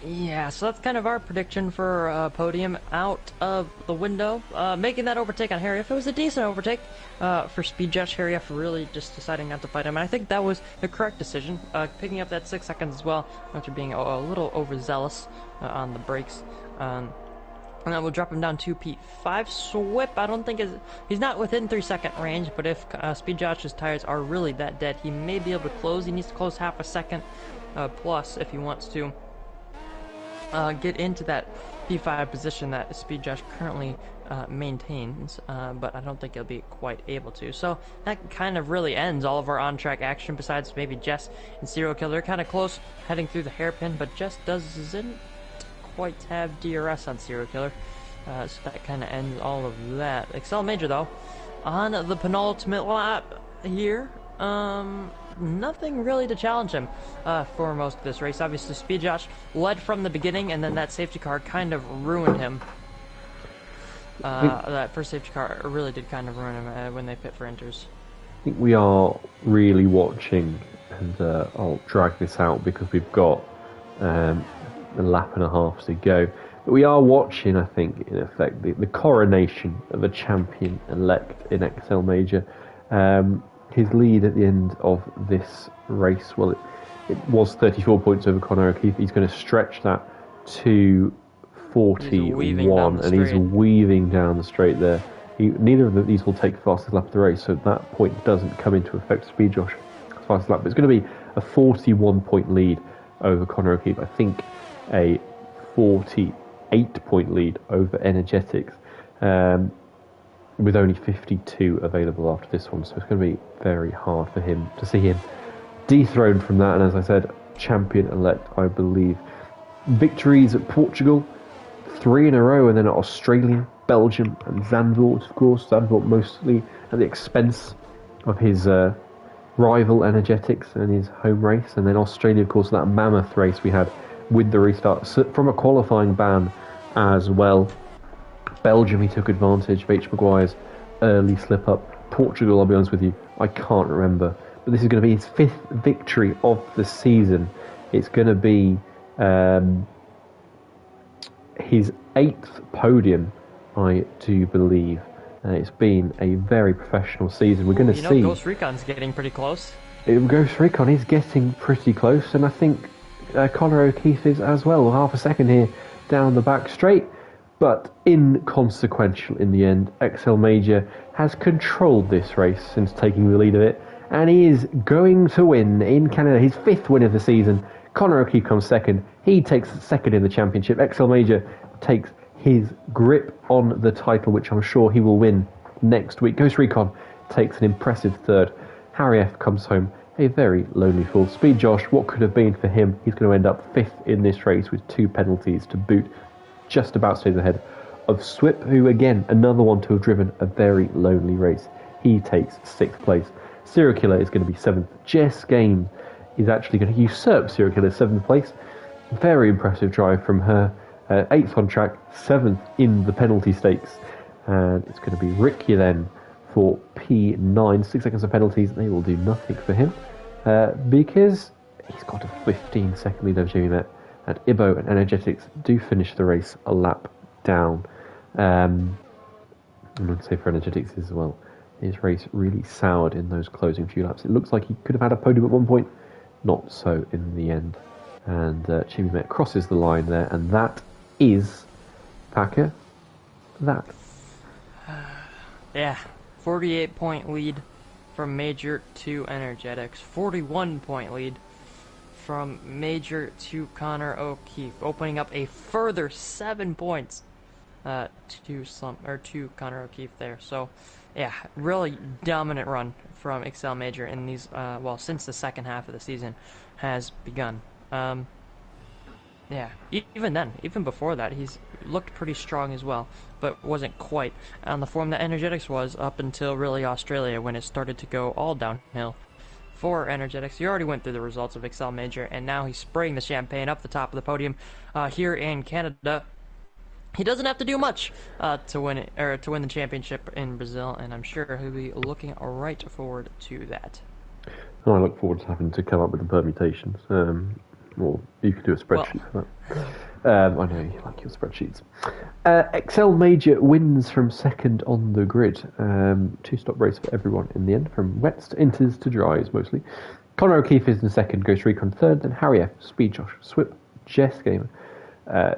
Yeah, so that's kind of our prediction for podium out of the window. Making that overtake on Harry F. It was a decent overtake for Speed Josh. Harry F. really just deciding not to fight him. And I think that was the correct decision. Picking up that 6 seconds as well after being a little overzealous on the brakes. And that will drop him down to P5. Swip, I don't think he's not within 3-second range, but if Speed Josh's tires are really that dead, he may be able to close. He needs to close half a second plus if he wants to get into that P5 position that Speed Josh currently maintains, but I don't think he'll be quite able to. So that kind of really ends all of our on-track action, besides maybe Jess and Serial Killer. Kind of close heading through the hairpin, but Jess doesn't quite have DRS on Serial Killer, so that kind of ends all of that. XL Major, though, on the penultimate lap here. Nothing really to challenge him for most of this race. Obviously, Speed Josh led from the beginning, and then that safety car kind of ruined him. That first safety car really did kind of ruin him when they pit for inters. I think we are really watching, and I'll drag this out because we've got a lap and a half to go. But we are watching, I think, in effect, the coronation of a champion-elect in XL Major. His lead at the end of this race, well, it was 34 points over Connor O'Keefe. He's going to stretch that to 41, and he's weaving down the straight there. Neither of these will take fastest lap of the race, so that point doesn't come into effect. Speed Josh fastest lap, but it's going to be a 41-point lead over Conor O'Keefe. I think a 48-point lead over Energetics, with only 52 available after this one. So it's going to be very hard for him to see him dethroned from that. And as I said, champion-elect, I believe. Victories at Portugal, 3 in a row, and then at Australia, Belgium, and Zandvoort, of course. Zandvoort mostly at the expense of his rival Energetics and his home race. And then Australia, of course, that mammoth race we had with the restart from a qualifying ban as well. Belgium, he took advantage of H. Maguire's early slip-up. Portugal, I'll be honest with you, I can't remember. But this is going to be his 5th victory of the season. It's going to be his 8th podium, I do believe. It's been a very professional season. We're going to see... Ghost Recon's getting pretty close. Ghost Recon is getting pretty close, and I think Conor O'Keefe is as well. Half a second here down the back straight, but inconsequential in the end. XL Major has controlled this race since taking the lead of it, and he is going to win in Canada, his 5th win of the season. Conor O'Keefe comes second. He takes second in the championship. XL Major takes his grip on the title, which I'm sure he will win next week. Ghost Recon takes an impressive 3rd. Harry F comes home a very lonely 4th. Speed Josh, what could have been for him? He's going to end up 5th in this race with 2 penalties to boot. Just about stays ahead of Swip, who again, another one to have driven a very lonely race. He takes 6th place. Serial Killer is going to be 7th. Jess Game is actually going to usurp Serial Killer's 7th place. Very impressive drive from her. 8th on track, 7th in the penalty stakes. And it's going to be Rickia then for P9. 6 seconds of penalties, they will do nothing for him. Because he's got a 15-second lead over Jimmy Met. And Ibo and Energetics do finish the race a lap down. I'm going to say for Energetics as well. His race really soured in those closing few laps. It looks like he could have had a podium at one point. Not so in the end. And Jimmy Met crosses the line there, and that is Packer. That. Yeah, 48-point lead from Major to Energetics. 41-point lead from Major to Conor O'Keefe, opening up a further 7 points to Conor O'Keefe there. So, yeah, really dominant run from XL Major in these since the second half of the season has begun. Yeah, even before that, he's looked pretty strong as well, but wasn't quite on the form that Energetics was up until really Australia, when it started to go all downhill for Energetics. He already went through the results of XL Major, and now he's spraying the champagne up the top of the podium here in Canada. He doesn't have to do much to win it, or to win the championship in Brazil, and I'm sure he'll be looking right forward to that. I look forward to having to come up with the permutations. Or you could do a spreadsheet for that. I know you like your spreadsheets. XL Major wins from second on the grid. 2-stop race for everyone in the end, from wets to inters to dries mostly. Conor O'Keefe is in second, Ghost Recon third, then Harry F, Speed Josh, Swip, Jess Gamer,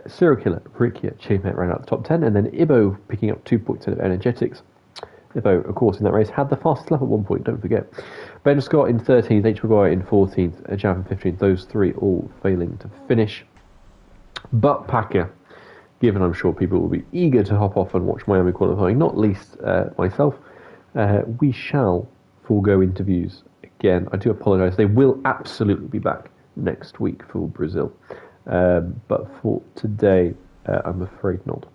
Serial Killer, Rickia, Chainmate ran out the top 10, and then Ibo picking up 2 points out of Energetics. Ibo, of course, in that race had the fastest lap at 1 point, don't forget. Ben Scott in 13th, H. Maguire in 14th, Jav in 15th, those 3 all failing to finish. But Packer, given I'm sure people will be eager to hop off and watch Miami qualifying, not least myself, we shall forego interviews again. I do apologise, they will absolutely be back next week for Brazil. But for today, I'm afraid not.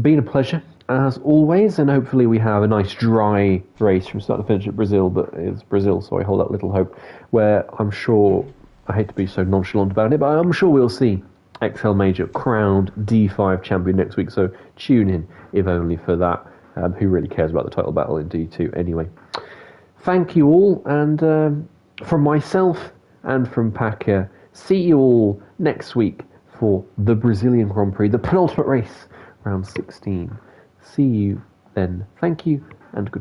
Been a pleasure, as always, and hopefully we have a nice dry race from start to finish at Brazil, but it's Brazil, so I hold out little hope, where I'm sure, I hate to be so nonchalant about it, but I'm sure we'll see XL Major crowned D5 champion next week, so tune in, if only for that. Who really cares about the title battle in D2 anyway? Thank you all, and from myself and from Packer, see you all next week for the Brazilian Grand Prix, the penultimate race, round 16. See you then. Thank you, and goodbye.